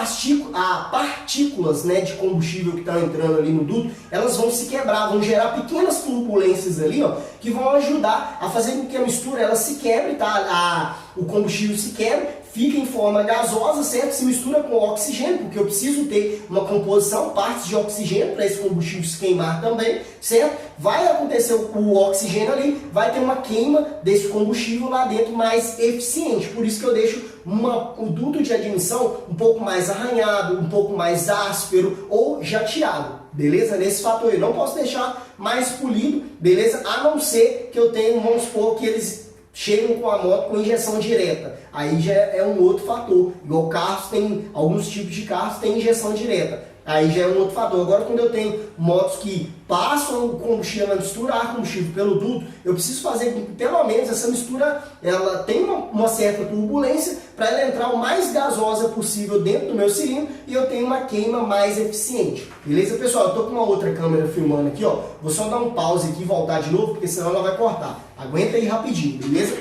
partículas, né, de combustível que estão entrando ali no duto, elas vão se quebrar, vão gerar pequenas turbulências ali, ó, que vão ajudar a fazer com que a mistura ela se quebre, tá? O combustível se quebre, fica em forma gasosa, certo? Se mistura com oxigênio, porque eu preciso ter uma composição, partes de oxigênio para esse combustível se queimar também, certo? Vai acontecer o oxigênio ali, vai ter uma queima desse combustível lá dentro mais eficiente. Por isso que eu deixo o duto de admissão um pouco mais arranhado, um pouco mais áspero ou jateado, beleza? Nesse fator eu não posso deixar mais polido, beleza? A não ser que eu tenha, vamos supor, que eles chegam com a moto com injeção direta. Aí já é um outro fator. Igual carros, tem alguns tipos de carros tem injeção direta. Aí já é um outro fator. Agora, quando eu tenho motos que passam o combustível, ela misturar combustível pelo duto, eu preciso fazer com que pelo menos essa mistura ela tenha uma certa turbulência para ela entrar o mais gasosa possível dentro do meu cilindro e eu tenho uma queima mais eficiente. Beleza, pessoal? Eu estou com uma outra câmera filmando aqui, ó. Vou só dar um pause aqui e voltar de novo, porque senão ela vai cortar. Aguenta aí rapidinho, beleza?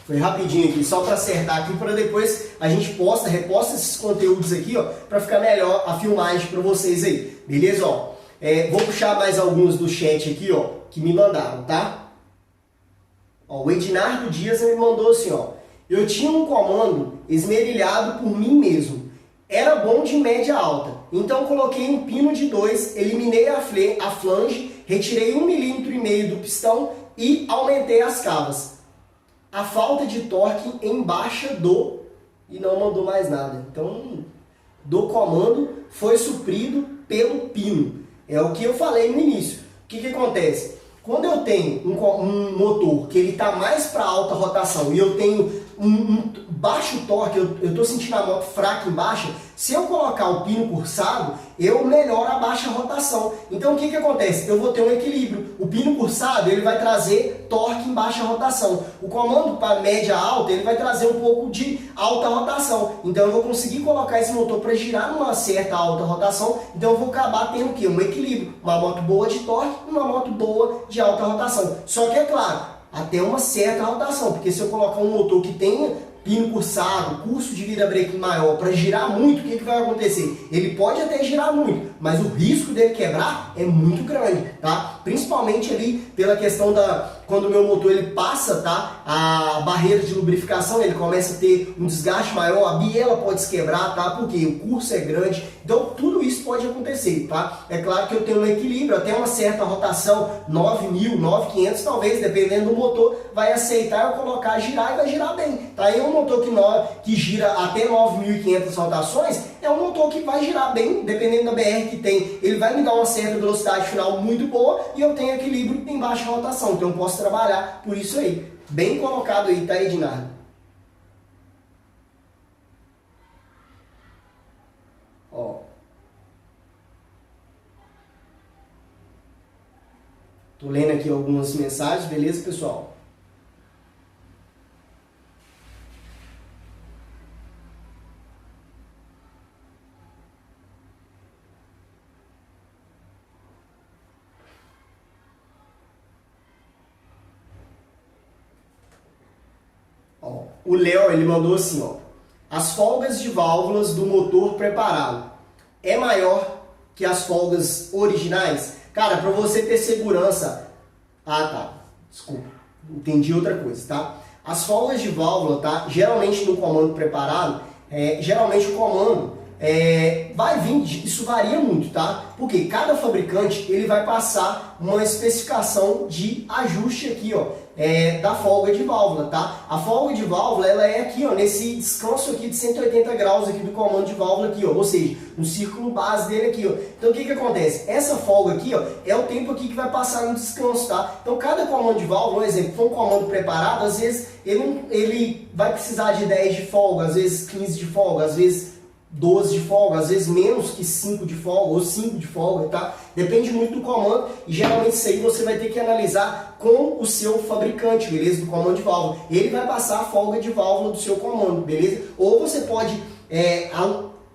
Foi rapidinho aqui, só para acertar aqui, para depois a gente reposta esses conteúdos aqui, ó, para ficar melhor a filmagem para vocês aí, beleza? Ó, vou puxar mais alguns do chat aqui, ó, que me mandaram, tá? Ó, o Ednardo Dias me mandou assim, ó, eu tinha um comando esmerilhado por mim mesmo, era bom de média alta, então coloquei um pino de 2, eliminei a flange, retirei 1,5 mm do pistão e aumentei as cavas. A falta de torque em baixa e não mandou mais nada. Então, do comando foi suprido pelo pino. É o que eu falei no início. O que acontece? Quando eu tenho um motor que ele está mais para alta rotação e eu tenho um baixo torque, eu estou sentindo a moto fraca em baixa, se eu colocar o pino cursado, eu melhoro a baixa rotação. Então o que acontece? Eu vou ter um equilíbrio. O pino cursado ele vai trazer torque em baixa rotação. O comando para média alta ele vai trazer um pouco de alta rotação. Então eu vou conseguir colocar esse motor para girar numa certa alta rotação. Então eu vou acabar tendo o quê? Um equilíbrio. Uma moto boa de torque e uma moto boa de alta rotação. Só que é claro, até uma certa rotação, porque se eu colocar um motor que tenha pino cursado, curso de virabrequim maior, para girar muito, o que vai acontecer? Ele pode até girar muito, mas o risco dele quebrar é muito grande, tá? Principalmente ali pela questão quando o meu motor ele passa, tá? A barreira de lubrificação, ele começa a ter um desgaste maior, a biela pode se quebrar, tá? Porque o curso é grande, então tudo isso pode acontecer, tá? É claro que eu tenho um equilíbrio, até uma certa rotação, 9.000, 9.500, talvez, dependendo do motor, vai aceitar eu colocar, girar e vai girar bem, tá? E um motor que gira até 9.500 rotações, é um motor que vai girar bem, dependendo da BR que tem, ele vai me dar uma certa velocidade final muito boa e eu tenho equilíbrio em baixa rotação, então eu posso trabalhar por isso aí. Bem colocado aí, tá, Ednardo? Ó. Tô lendo aqui algumas mensagens, beleza, pessoal? O Léo, ele mandou assim, ó. As folgas de válvulas do motor preparado é maior que as folgas originais? Cara, para você ter segurança... Ah, tá. Desculpa. Entendi outra coisa, tá? As folgas de válvula, tá? Geralmente no comando preparado, geralmente o comando vai vir, isso varia muito, tá? Porque cada fabricante, ele vai passar uma especificação de ajuste aqui, ó. Da folga de válvula, tá? A folga de válvula, ela é aqui, ó, nesse descanso aqui de 180 graus aqui do comando de válvula aqui, ó, ou seja, no círculo base dele aqui, ó. Então o que acontece? Essa folga aqui, ó, é o tempo aqui que vai passar no descanso, tá? Então cada comando de válvula, um exemplo, for um comando preparado, às vezes ele vai precisar de 10 de folga, às vezes 15 de folga, às vezes 12 de folga, às vezes menos que 5 de folga ou 5 de folga, tá? Depende muito do comando e geralmente isso aí você vai ter que analisar com o seu fabricante, beleza? Do comando de válvula. Ele vai passar a folga de válvula do seu comando, beleza? Ou você pode,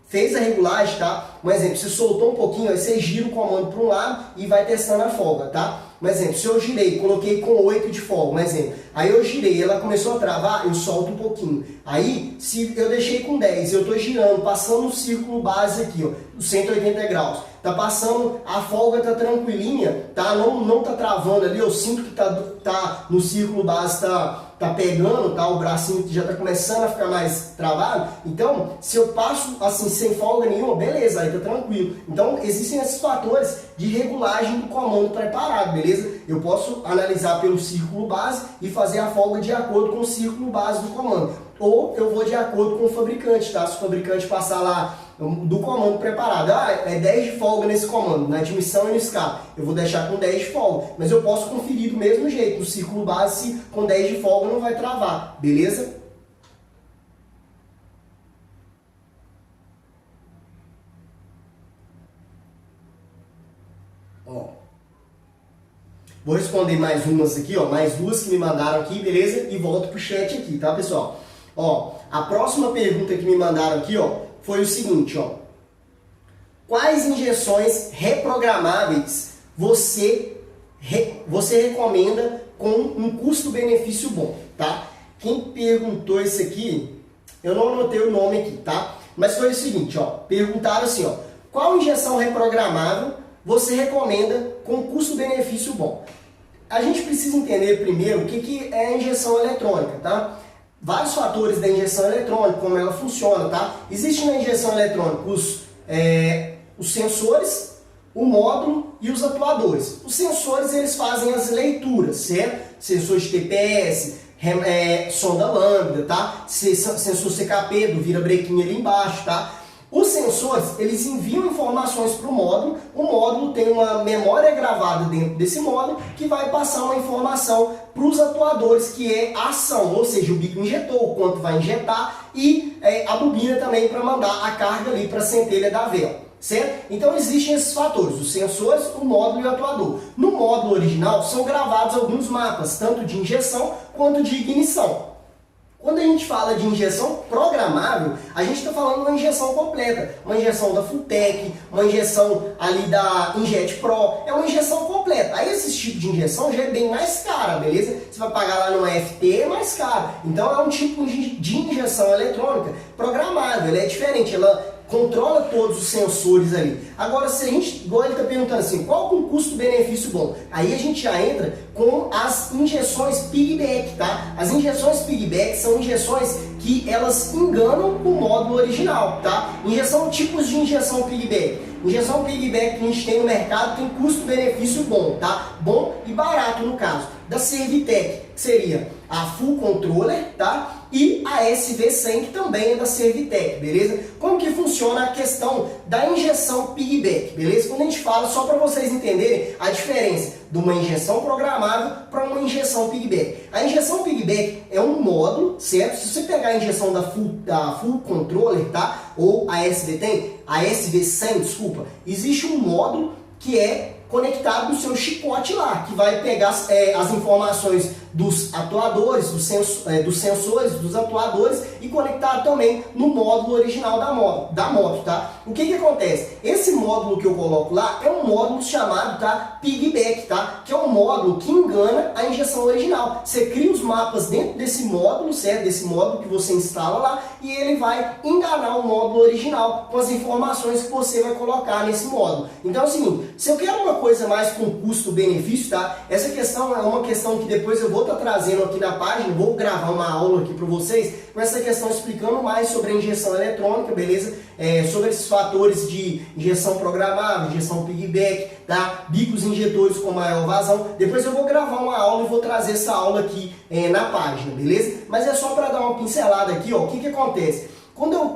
fez a regulagem, tá? Um exemplo, você soltou um pouquinho, aí você gira o comando para um lado e vai testando a folga, tá? Um exemplo, se eu girei, coloquei com 8 de folga, um exemplo. Aí eu girei, ela começou a travar, eu solto um pouquinho. Aí, se eu deixei com 10, eu estou girando, passando o círculo base aqui, ó, os 180 graus. Tá passando, a folga tá tranquilinha, tá? Não tá travando ali, eu sinto que tá no círculo base, tá pegando, tá? O bracinho que já tá começando a ficar mais travado. Então, se eu passo assim, sem folga nenhuma, beleza, aí tá tranquilo. Então, existem esses fatores de regulagem do comando preparado, beleza? Eu posso analisar pelo círculo base e fazer a folga de acordo com o círculo base do comando. Ou eu vou de acordo com o fabricante, tá? Se o fabricante passar lá do comando preparado, é 10 de folga nesse comando, na admissão e no escape, eu vou deixar com 10 de folga, mas eu posso conferir do mesmo jeito, no círculo base, se com 10 de folga não vai travar, beleza? Ó, vou responder mais umas aqui, ó, mais duas que me mandaram aqui, beleza? E volto pro chat aqui, tá, pessoal? Ó, a próxima pergunta que me mandaram aqui, ó, foi o seguinte, ó. Quais injeções reprogramáveis você recomenda com um custo-benefício bom, tá? Quem perguntou isso aqui, eu não anotei o nome aqui, tá? Mas foi o seguinte, ó. Perguntaram assim, ó. Qual injeção reprogramável você recomenda com custo-benefício bom? A gente precisa entender primeiro o que é a injeção eletrônica, tá? Vários fatores da injeção eletrônica, como ela funciona, tá? Existe na injeção eletrônica os sensores, o módulo e os atuadores. Os sensores, eles fazem as leituras, certo? Sensor de TPS, sonda lambda, tá? Sensor CKP do virabrequim ali embaixo, tá? Os sensores, eles enviam informações para o módulo tem uma memória gravada dentro desse módulo que vai passar uma informação para os atuadores, que é a ação, ou seja, o bico injetor, o quanto vai injetar, e a bobina também para mandar a carga ali para a centelha da vela. Certo? Então existem esses fatores, os sensores, o módulo e o atuador. No módulo original são gravados alguns mapas, tanto de injeção quanto de ignição. Quando a gente fala de injeção programável, a gente está falando de uma injeção completa, uma injeção da Fulltech, uma injeção ali da Injet Pro, é uma injeção completa. Aí esse tipo de injeção já é bem mais cara, beleza? Você vai pagar lá no FT, é mais caro. Então é um tipo de injeção eletrônica programável, ela é diferente, ela controla todos os sensores ali. Agora, se a gente, igual ele está perguntando assim, qual o custo-benefício bom? Aí a gente já entra com as injeções piggyback, tá? As injeções piggyback são injeções que elas enganam o módulo original, tá? Tipos de injeção piggyback. Injeção piggyback que a gente tem no mercado tem custo-benefício bom, tá? Bom e barato no caso. Da Servitec, que seria a Full Controller, tá? E a SV100, que também é da Servitec, beleza? Como que funciona a questão da injeção piggyback, beleza? Quando a gente fala, só para vocês entenderem a diferença de uma injeção programável para uma injeção piggyback. A injeção piggyback é um módulo, certo? Se você pegar a injeção da Full Controller, tá? Ou a SV100, desculpa, existe um módulo que é conectado no seu chicote lá, que vai pegar as informações dos atuadores, dos sensores, dos atuadores e conectado também no módulo original da moto, tá? O que acontece? Esse módulo que eu coloco lá é um módulo chamado, tá, piggyback, tá? Que é um módulo que engana a injeção original. Você cria os mapas dentro desse módulo, certo? Desse módulo que você instala lá e ele vai enganar o módulo original com as informações que você vai colocar nesse módulo. Então é o seguinte, se eu quero uma coisa mais com custo-benefício, tá? Essa questão é uma questão que depois eu vou estar trazendo aqui na página, vou gravar uma aula aqui para vocês com essa questão explicando mais sobre a injeção eletrônica, beleza? Sobre esses fatores de injeção programável, injeção piggyback, tá? Bicos injetores com maior vazão. Depois eu vou gravar uma aula e vou trazer essa aula aqui na página, beleza? Mas é só para dar uma pincelada aqui, ó. O que acontece?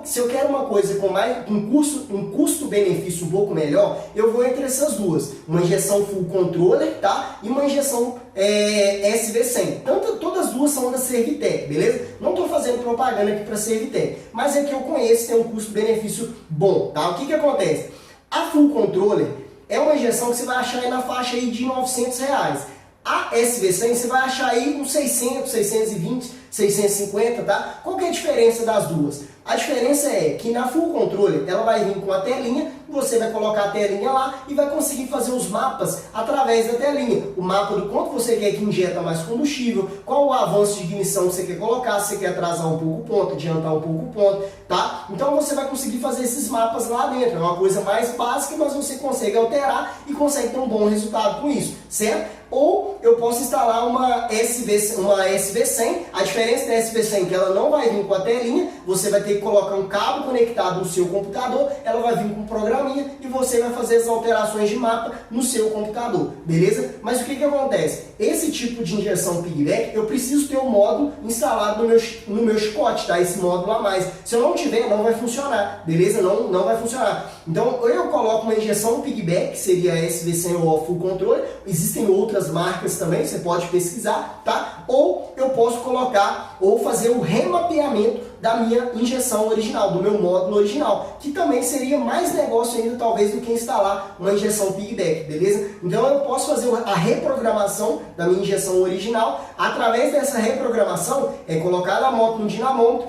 Se eu quero uma coisa com um custo-benefício um pouco melhor, eu vou entre essas duas. Uma injeção Full Controller, tá? E uma injeção SV100. Todas as duas são da Servitec, beleza? Não estou fazendo propaganda aqui para a Servitec, mas é que eu conheço, tem um custo-benefício bom, tá? O que acontece? A Full Controller é uma injeção que você vai achar aí na faixa aí de R$900. A SV100 você vai achar aí uns 600, 620, 650, tá? Qual que é a diferença das duas? A diferença é que na Full Controller ela vai vir com a telinha, você vai colocar a telinha lá e vai conseguir fazer os mapas através da telinha. O mapa do quanto você quer que injeta mais combustível, qual o avanço de ignição que você quer colocar, se você quer atrasar um pouco o ponto, adiantar um pouco o ponto, tá? Então você vai conseguir fazer esses mapas lá dentro. É uma coisa mais básica, mas você consegue alterar e consegue ter um bom resultado com isso, certo? Ou eu posso instalar uma SV100. A diferença da SV100 é que ela não vai vir com a telinha, você vai ter que colocar um cabo conectado no seu computador, ela vai vir com um programinha e você vai fazer as alterações de mapa no seu computador, beleza? Mas o que acontece? Esse tipo de injeção piggyback, eu preciso ter um módulo instalado no meu chicote, tá? Esse módulo a mais. Se eu não tiver, não vai funcionar, beleza? Não vai funcionar. Então, ou eu coloco uma injeção piggyback, que seria a SV100 ou a Full Controller, existem outras marcas também, você pode pesquisar, tá? Ou eu posso colocar ou fazer o remapeamento da minha injeção original, do meu módulo original, que também seria mais negócio ainda talvez do que instalar uma injeção piggyback, beleza? Então eu posso fazer a reprogramação da minha injeção original. Através dessa reprogramação é colocar a moto no dinamômetro,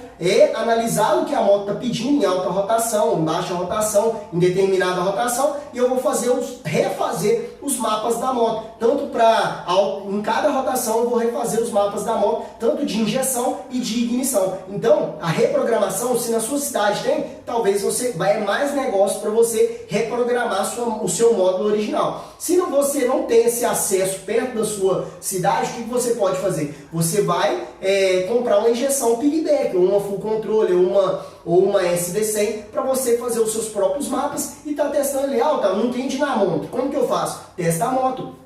analisar o que a moto está pedindo em alta rotação, em baixa rotação, em determinada rotação, e eu vou refazer os mapas da moto, tanto em cada rotação eu vou refazer os mapas da moto, tanto de injeção e de ignição. Então, a reprogramação, se na sua cidade tem, talvez vai mais negócio para você reprogramar o seu módulo original. Se você não tem esse acesso perto da sua cidade, o que você pode fazer? Você vai comprar uma injeção piggyback, ou uma Full Controller, ou uma SV100, para você fazer os seus próprios mapas e tá testando ali, não tem dinamômetro. Como que eu faço? Testa a moto.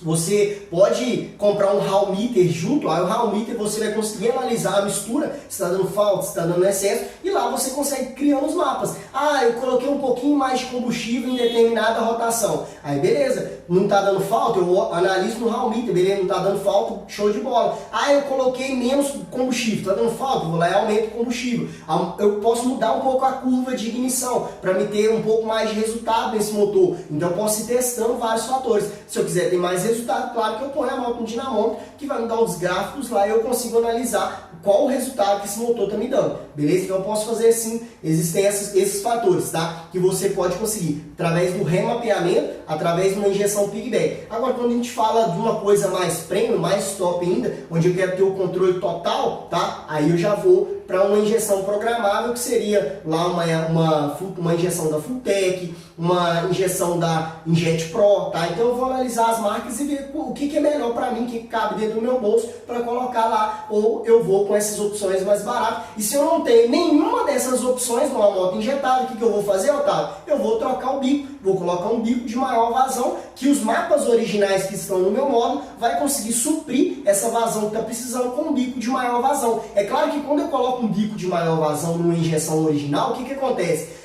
Você pode comprar um Hall Meter junto, aí o Hall Meter você vai conseguir analisar a mistura, se está dando falta, se está dando excesso, e lá você consegue criar os mapas. Ah, eu coloquei um pouquinho mais de combustível em determinada rotação. Aí beleza, não está dando falta, eu analiso no Raumita, beleza, não está dando falta, show de bola. Ah, eu coloquei menos combustível, está dando falta, vou lá e aumento o combustível. Eu posso mudar um pouco a curva de ignição para me ter um pouco mais de resultado nesse motor. Então eu posso ir testando vários fatores. Se eu quiser ter mais resultado, claro que eu ponho a moto no dinamômetro, que vai me dar os gráficos lá e eu consigo analisar qual o resultado que esse motor está me dando, beleza? Então eu posso fazer assim, existem esses fatores, tá? Que você pode conseguir através do remapeamento, através de uma injeção piggyback. Agora, quando a gente fala de uma coisa mais premium, mais top ainda, onde eu quero ter o controle total, tá? Aí eu já vou para uma injeção programável, que seria lá uma injeção da Fulltech, uma injeção da Injet Pro, tá? Então eu vou analisar as marcas e ver o que é melhor para mim, o que cabe dentro do meu bolso para colocar lá, ou eu vou com essas opções mais baratas. E se eu não tenho nenhuma dessas opções numa moto injetada, o que eu vou fazer, Otávio? Eu vou trocar o bico, vou colocar um bico de maior vazão, que os mapas originais que estão no meu módulo vai conseguir suprir essa vazão que está precisando com um bico de maior vazão. É claro que quando eu coloco um bico de maior vazão numa injeção original, o que acontece?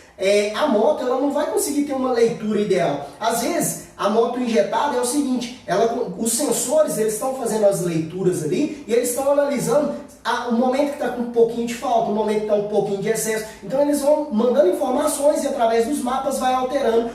A moto ela não vai conseguir ter uma leitura ideal. Às vezes, a moto injetada é o seguinte, os sensores eles estão fazendo as leituras ali e eles estão analisando o momento que está com um pouquinho de falta, o momento que está um pouquinho de excesso. Então eles vão mandando informações e através dos mapas vai alterando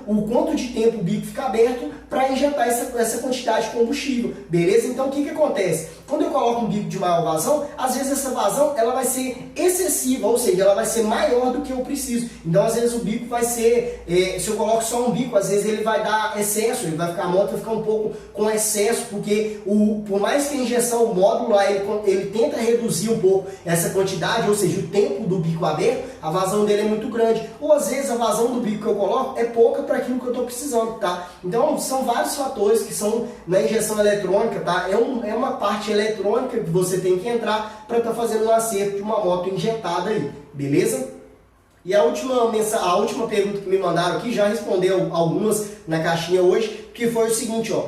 o quanto de tempo o bico fica aberto para injetar essa quantidade de combustível, beleza? Então o que acontece? Quando eu coloco um bico de maior vazão, às vezes essa vazão ela vai ser excessiva, ou seja, ela vai ser maior do que eu preciso. Então às vezes o bico vai ser, se eu coloco só um bico, às vezes ele vai dar excesso, a moto vai ficar um pouco com excesso, porque por mais que a injeção, o módulo lá, ele tenta reduzir um pouco essa quantidade, ou seja, o tempo do bico aberto, a vazão dele é muito grande. Ou às vezes a vazão do bico que eu coloco é pouca para aquilo que eu estou precisando, tá? Então são vários fatores que são na injeção eletrônica, tá? É uma parte eletrônica que você tem que entrar para estar fazendo um acerto de uma moto injetada aí, beleza? E a última pergunta que me mandaram aqui, já respondeu algumas na caixinha hoje, que foi o seguinte, ó,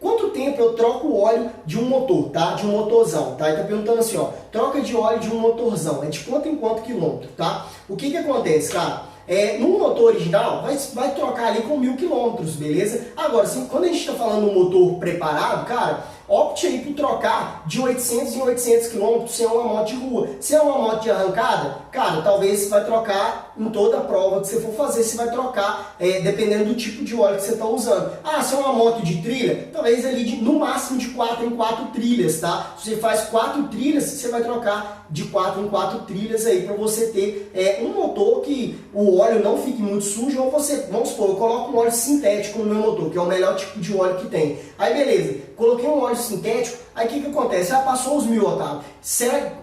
quanto tempo eu troco o óleo de um motor, tá? De um motorzão, tá? Ele tá perguntando assim, ó, troca de óleo de um motorzão, é de quanto em quanto quilômetro, tá? O que acontece, cara? No motor original, vai trocar ali com 1000 quilômetros, beleza? Agora, assim, quando a gente está falando de um motor preparado, cara, opte aí por trocar de 800 em 800 km se é uma moto de rua. Se é uma moto de arrancada, cara, talvez você vai trocar em toda a prova que você for fazer, você vai trocar dependendo do tipo de óleo que você está usando. Ah, se é uma moto de trilha, talvez ali no máximo de 4 em 4 trilhas, tá? Se você faz 4 trilhas, você vai trocar de 4 em 4 trilhas aí para você ter um motor que o óleo não fique muito sujo, ou você, vamos supor, eu coloco um óleo sintético no meu motor, que é o melhor tipo de óleo que tem. Aí beleza, coloquei um óleo sintético, aí o que acontece? Passou os 1000, Otávio.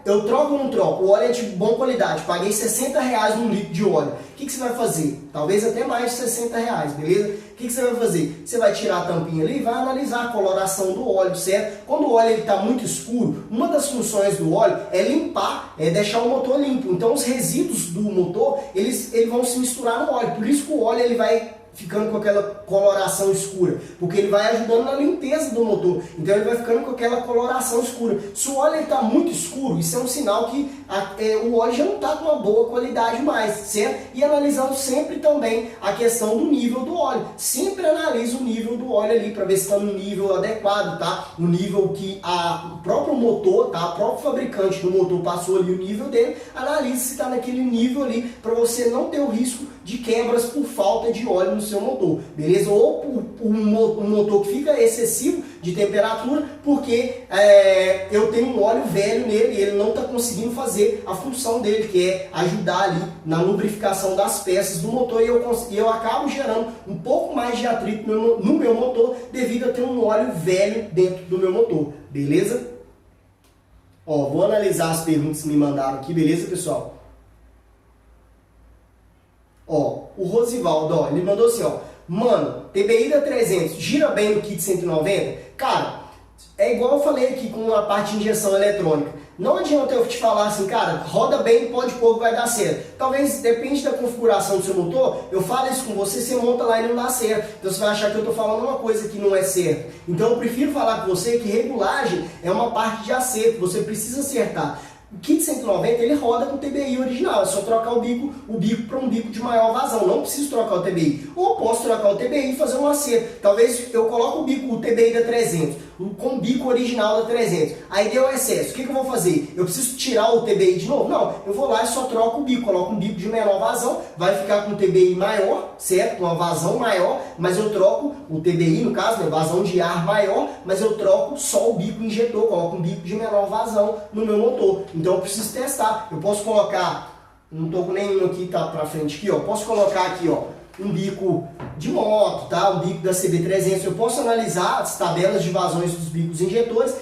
Eu troco ou não troco? O óleo é de boa qualidade, paguei R$60 num litro de óleo. O que você vai fazer? Talvez até mais de R$60, beleza? O que você vai fazer? Você vai tirar a tampinha ali e vai analisar a coloração do óleo, certo? Quando o óleo está muito escuro, uma das funções do óleo é limpar, é deixar o motor limpo. Então os resíduos do motor, eles vão se misturar no óleo. Por isso que o óleo ele vai ficando com aquela coloração escura, porque ele vai ajudando na limpeza do motor, então ele vai ficando com aquela coloração escura. Se o óleo está muito escuro, isso é um sinal que o óleo já não está com uma boa qualidade mais, certo? E analisando sempre também a questão do nível do óleo, sempre analisa o nível do óleo ali, para ver se está no nível adequado, tá? O nível que o próprio motor, tá? O próprio fabricante do motor passou ali o nível dele, analise se está naquele nível ali, para você não ter o risco de quebras por falta de óleo no seu motor, beleza? Ou por um motor que fica excessivo de temperatura, porque eu tenho um óleo velho nele e ele não está conseguindo fazer a função dele, que é ajudar ali na lubrificação das peças do motor, e eu acabo gerando um pouco mais de atrito no meu motor devido a ter um óleo velho dentro do meu motor, beleza? Ó, vou analisar as perguntas que me mandaram aqui, beleza, pessoal? Ó, o Rosivaldo, ó, ele mandou assim, ó, mano, TBI da 300 gira bem no kit 190? Cara, é igual eu falei aqui com a parte de injeção eletrônica. Não adianta eu te falar assim, cara, roda bem, pode pôr que vai dar certo. Talvez, depende da configuração do seu motor, eu falo isso com você, você monta lá e não dá certo. Então você vai achar que eu estou falando uma coisa que não é certa. Então eu prefiro falar com você que regulagem é uma parte de acerto, você precisa acertar. O kit 190 ele roda com o TBI original, é só trocar o bico para um bico de maior vazão, não preciso trocar o TBI. Ou posso trocar o TBI e fazer um acerto. Talvez eu coloque o TBI da 300 com o bico original da 300. Aí deu excesso, o que eu vou fazer? Eu preciso tirar o TBI de novo? Não, eu vou lá e só troco o bico, coloco um bico de menor vazão, vai ficar com um TBI maior, certo? Com uma vazão maior, mas eu troco o TBI, no caso, né, vazão de ar maior, mas eu troco só o bico injetor, coloco um bico de menor vazão no meu motor. Então eu preciso testar. Eu posso colocar, não estou com nenhum aqui, tá pra frente aqui, ó. Posso colocar aqui, ó, um bico de moto, tá? Um bico da CB300. Eu posso analisar as tabelas de vazões dos bicos injetores,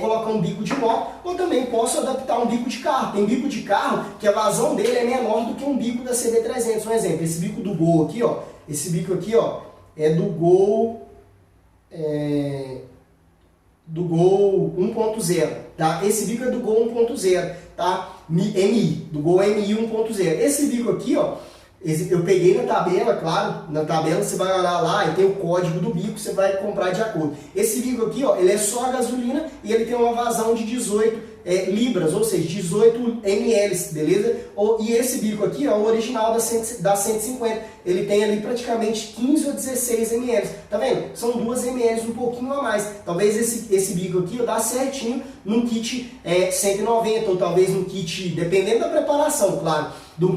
colocar um bico de moto, ou também posso adaptar um bico de carro. Tem bico de carro que a vazão dele é menor do que um bico da CB300. Um exemplo, esse bico do Gol aqui, ó. Esse bico aqui, ó, é do Gol 1.0, tá? Esse bico é do Gol 1.0, tá? MI, do Gol MI 1.0. Esse bico aqui, ó, eu peguei na tabela, claro, na tabela você vai olhar lá e tem o código do bico, você vai comprar de acordo. Esse bico aqui, ó, ele é só a gasolina e ele tem uma vazão de 18 libras, ou seja, 18 ml, beleza? E esse bico aqui, ó, o original da 150, ele tem ali praticamente 15 ou 16 ml, tá vendo? São 2 ml, um pouquinho a mais. Talvez esse bico aqui ó, dá certinho num kit 190, ou talvez num kit, dependendo da preparação, claro, de um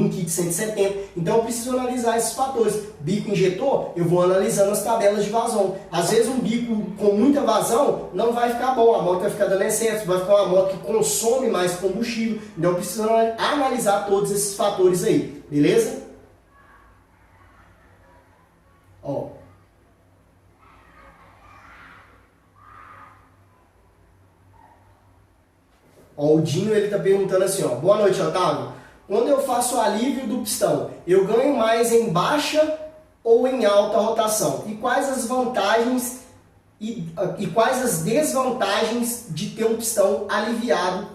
kit 170. Então eu preciso analisar esses fatores. Bico injetor, eu vou analisando as tabelas de vazão. Às vezes um bico com muita vazão não vai ficar bom, a moto vai ficar dando excesso, vai ficar uma moto que consome mais combustível. Então eu preciso analisar todos esses fatores aí, beleza? Ó. Ó, o Dinho ele tá perguntando assim, ó, boa noite, Otávio. Quando eu faço o alívio do pistão, eu ganho mais em baixa ou em alta rotação? E quais as vantagens e quais as desvantagens de ter um pistão aliviado,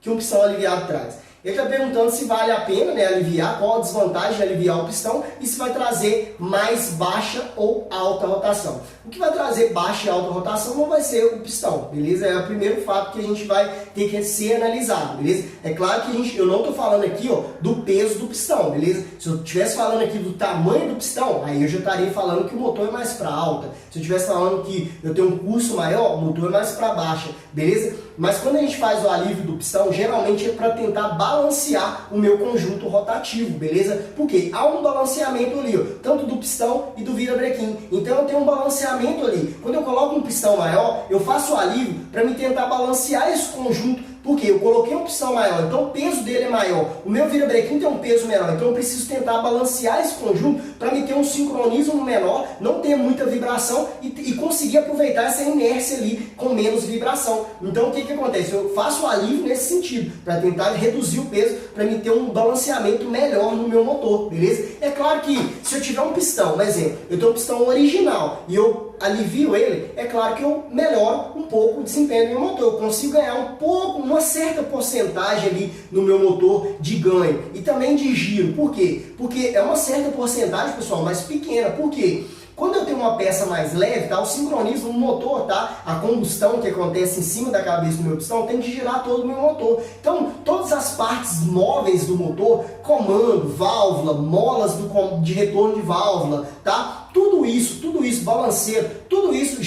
que um pistão aliviado traz? Ele está perguntando se vale a pena, né, aliviar, qual a desvantagem de aliviar o pistão e se vai trazer mais baixa ou alta rotação. O que vai trazer baixa e alta rotação não vai ser o pistão, beleza? É o primeiro fato que a gente vai ter que ser analisado, beleza? É claro que eu não estou falando aqui ó, do peso do pistão, beleza? Se eu estivesse falando aqui do tamanho do pistão, aí eu já estaria falando que o motor é mais para alta. Se eu estivesse falando que eu tenho um curso maior, o motor é mais para baixa, beleza? Mas quando a gente faz o alívio do pistão, geralmente é para tentar balancear o meu conjunto rotativo, beleza? Porque há um balanceamento ali, ó, tanto do pistão e do virabrequim. Então eu tenho um balanceamento ali. Quando eu coloco um pistão maior, eu faço o alívio para me tentar balancear esse conjunto. Porque eu coloquei um pistão maior, então o peso dele é maior. O meu virabrequim tem um peso menor, então eu preciso tentar balancear esse conjunto para me ter um sincronismo menor, não ter muita vibração e conseguir aproveitar essa inércia ali com menos vibração. Então o que acontece? Eu faço o alívio nesse sentido, para tentar reduzir o peso, para me ter um balanceamento melhor no meu motor, beleza? É claro que se eu tiver um pistão, por exemplo, eu tenho um pistão original e eu alivio ele, é claro que eu melhoro um pouco o desempenho do meu motor. Eu consigo ganhar um pouco, uma certa porcentagem ali no meu motor de ganho e também de giro. Por quê? Porque é uma certa porcentagem, pessoal, mais pequena. Por quê? Quando eu tenho uma peça mais leve, tá, o sincronismo no motor, tá, a combustão que acontece em cima da cabeça do meu pistão tem que girar todo o meu motor. Então, todas as partes móveis do motor, comando, válvula, molas de retorno de válvula, tá? Tudo isso, balanceiro, tudo isso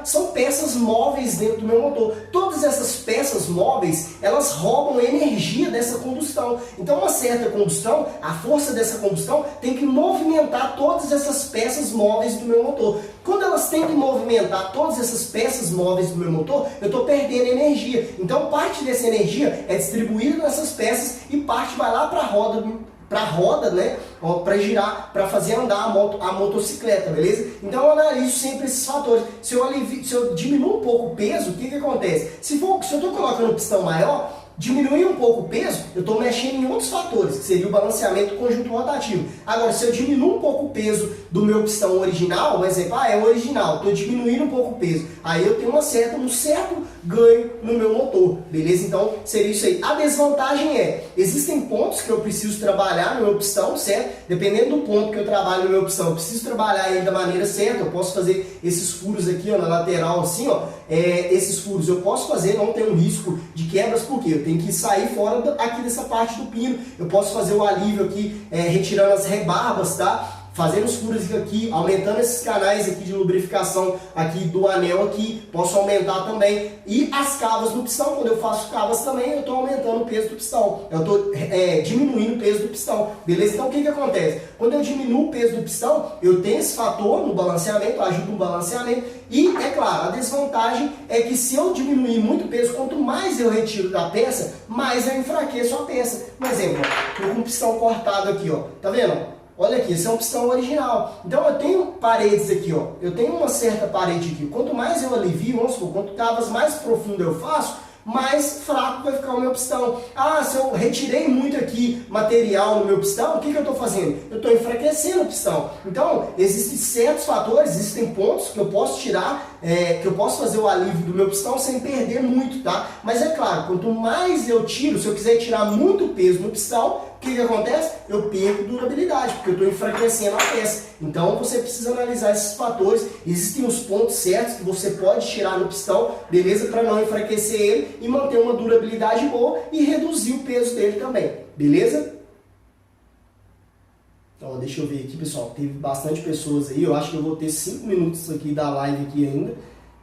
são peças móveis dentro do meu motor. Todas essas peças móveis, elas roubam energia dessa combustão. Então, uma certa combustão, a força dessa combustão tem que movimentar todas essas peças móveis do meu motor. Quando elas têm que movimentar todas essas peças móveis do meu motor, eu estou perdendo energia. Então, parte dessa energia é distribuída nessas peças e parte vai lá para a roda, né, para girar, para fazer andar a motocicleta, beleza? Então eu analiso sempre esses fatores. Se eu diminuo um pouco o peso, o que acontece? Se eu estou colocando um pistão maior, diminuir um pouco o peso, eu estou mexendo em outros fatores, que seria o balanceamento conjunto rotativo. Agora, se eu diminuo um pouco o peso do meu pistão original, por exemplo, é original, estou diminuindo um pouco o peso, aí eu tenho um certo ganho no meu motor, beleza? Então, seria isso aí. A desvantagem existem pontos que eu preciso trabalhar no meu pistão, certo? Dependendo do ponto que eu trabalho no meu pistão, eu preciso trabalhar ele da maneira certa, eu posso fazer esses furos aqui, ó, na lateral, assim, ó, esses furos eu posso fazer, não tem um risco de quebras, porque eu tenho que sair fora aqui dessa parte do pino, eu posso fazer o alívio aqui, retirando as rebarbas, tá? Fazendo os furos aqui, aumentando esses canais aqui de lubrificação aqui do anel aqui, posso aumentar também. E as cavas do pistão, quando eu faço cavas também, eu estou aumentando o peso do pistão. Eu estou diminuindo o peso do pistão, beleza? Então o que acontece? Quando eu diminuo o peso do pistão, eu tenho esse fator no balanceamento, ajuda no balanceamento. E, é claro, a desvantagem é que se eu diminuir muito o peso, quanto mais eu retiro da peça, mais eu enfraqueço a peça. Por exemplo, estou com um pistão cortado aqui, ó, tá vendo? Olha aqui, esse é um pistão original. Então eu tenho paredes aqui, ó. Eu tenho uma certa parede aqui. Quanto mais eu alivio, vamos supor, quanto cavas mais profundo eu faço, mais fraco vai ficar o meu pistão. Ah, se eu retirei muito aqui material no meu pistão, o que eu estou fazendo? Eu estou enfraquecendo o pistão. Então, existem certos fatores, existem pontos que eu posso tirar, que eu posso fazer o alívio do meu pistão sem perder muito, tá? Mas é claro, quanto mais eu tiro, se eu quiser tirar muito peso no pistão, o que acontece? Eu perco durabilidade, porque eu estou enfraquecendo a peça. Então você precisa analisar esses fatores. Existem os pontos certos que você pode tirar no pistão, beleza? Para não enfraquecer ele e manter uma durabilidade boa e reduzir o peso dele também, beleza? Então, deixa eu ver aqui, pessoal. Teve bastante pessoas aí. Eu acho que eu vou ter 5 minutos aqui da live aqui ainda.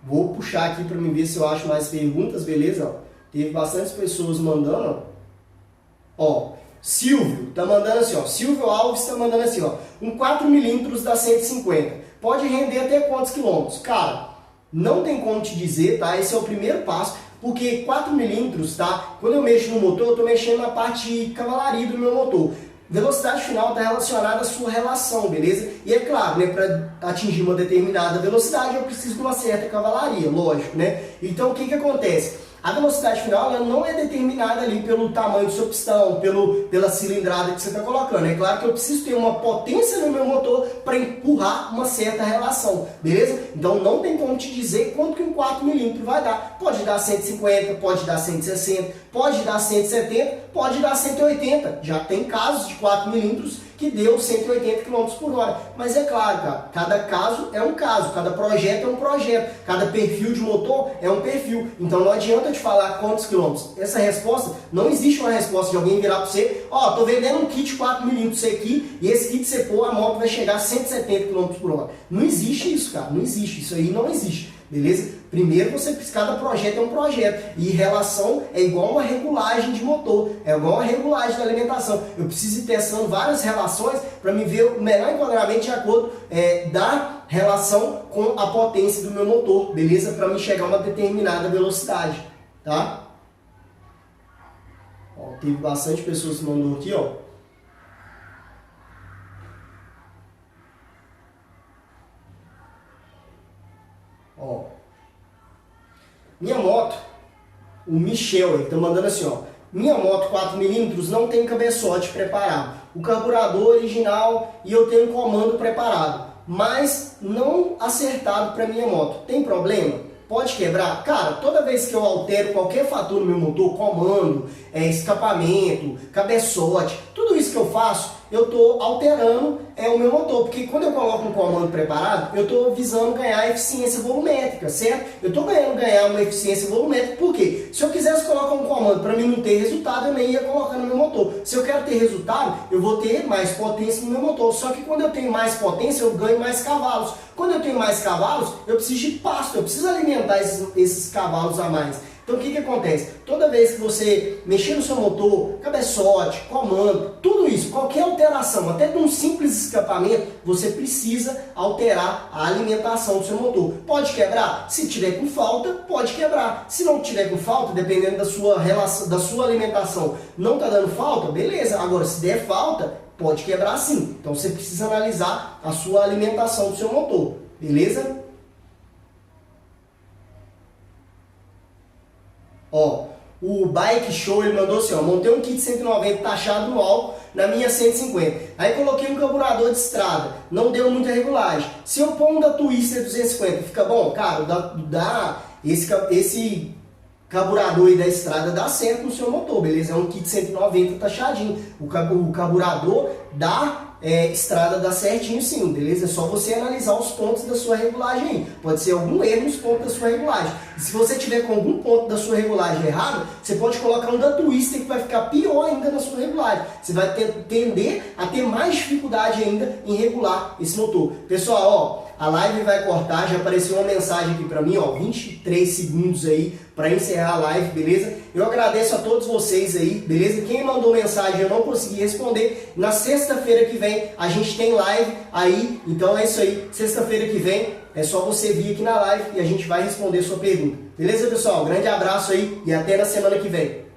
Vou puxar aqui para me ver se eu acho mais perguntas, beleza? Teve bastante pessoas mandando, ó. Silvio tá mandando assim, ó. Silvio Alves tá mandando assim, ó. Um 4mm dá 150. Pode render até quantos quilômetros? Cara, não tem como te dizer, tá? Esse é o primeiro passo, porque 4mm, tá? Quando eu mexo no motor, eu tô mexendo na parte de cavalaria do meu motor. Velocidade final está relacionada à sua relação, beleza? E é claro, né, para atingir uma determinada velocidade, eu preciso de uma certa cavalaria, lógico, né? Então, o que acontece? A velocidade final ela não é determinada ali pelo tamanho do seu pistão, pela cilindrada que você está colocando. É claro que eu preciso ter uma potência no meu motor para empurrar uma certa relação, beleza? Então não tem como te dizer quanto que um 4mm vai dar. Pode dar 150, pode dar 160, pode dar 170, pode dar 180. Já tem casos de 4mm que deu 180 km por hora. Mas é claro, cara, cada caso é um caso, cada projeto é um projeto, cada perfil de motor é um perfil. Então não adianta te falar quantos quilômetros. Essa resposta, não existe uma resposta de alguém virar para você, ó, tô vendendo um kit 4mm pra você aqui, e esse kit você pôr, a moto vai chegar a 170 km por hora. Não existe isso, cara, não existe, isso aí não existe. Beleza? Primeiro, cada projeto é um projeto. E relação é igual uma regulagem de motor. É igual uma regulagem da alimentação. Eu preciso ir testando várias relações para me ver o melhor enquadramento de acordo da relação com a potência do meu motor. Beleza? Para me chegar a uma determinada velocidade. Tá? Ó, teve bastante pessoas que mandou aqui, ó. Ó, minha moto, o Michel, ele tá mandando assim, ó. Minha moto 4mm não tem cabeçote preparado. O carburador original e eu tenho um comando preparado, mas não acertado para minha moto. Tem problema? Pode quebrar? Cara, toda vez que eu altero qualquer fator no meu motor, comando, escapamento, cabeçote, tudo isso que eu faço, eu estou alterando o meu motor, porque quando eu coloco um comando preparado, eu estou visando ganhar eficiência volumétrica, certo? Eu estou ganhar uma eficiência volumétrica, por quê? Se eu quisesse colocar um comando para mim não ter resultado, eu nem ia colocar no meu motor. Se eu quero ter resultado, eu vou ter mais potência no meu motor, só que quando eu tenho mais potência, eu ganho mais cavalos. Quando eu tenho mais cavalos, eu preciso de pasto, eu preciso alimentar esses cavalos a mais. Então o que acontece? Toda vez que você mexer no seu motor, cabeçote, comando, tudo isso, qualquer alteração, até de um simples escapamento, você precisa alterar a alimentação do seu motor. Pode quebrar? Se tiver com falta, pode quebrar. Se não tiver com falta, dependendo da sua relação, da sua alimentação, não está dando falta, beleza. Agora, se der falta, pode quebrar sim. Então você precisa analisar a sua alimentação do seu motor, beleza? Ó, o Bike Show, ele mandou assim, ó, montei um kit 190 taxado no álcool na minha 150. Aí coloquei um carburador de estrada, não deu muita regulagem. Se eu pôr um da Twister 250, fica bom? Cara, esse carburador aí da estrada dá certo no seu motor, beleza? É um kit 190 taxadinho. O carburador da estrada dá certinho sim, beleza? É só você analisar os pontos da sua regulagem aí. Pode ser algum erro nos pontos da sua regulagem. E se você tiver com algum ponto da sua regulagem errado, você pode colocar um da Twister que vai ficar pior ainda na sua regulagem. Você vai tender a ter mais dificuldade ainda em regular esse motor. Pessoal, ó, a live vai cortar, já apareceu uma mensagem aqui pra mim, ó, 23 segundos aí para encerrar a live, beleza? Eu agradeço a todos vocês aí, beleza? Quem mandou mensagem eu não consegui responder. Na sexta-feira que vem a gente tem live aí, então é isso aí. Sexta-feira que vem é só você vir aqui na live e a gente vai responder sua pergunta. Beleza, pessoal? Grande abraço aí e até na semana que vem.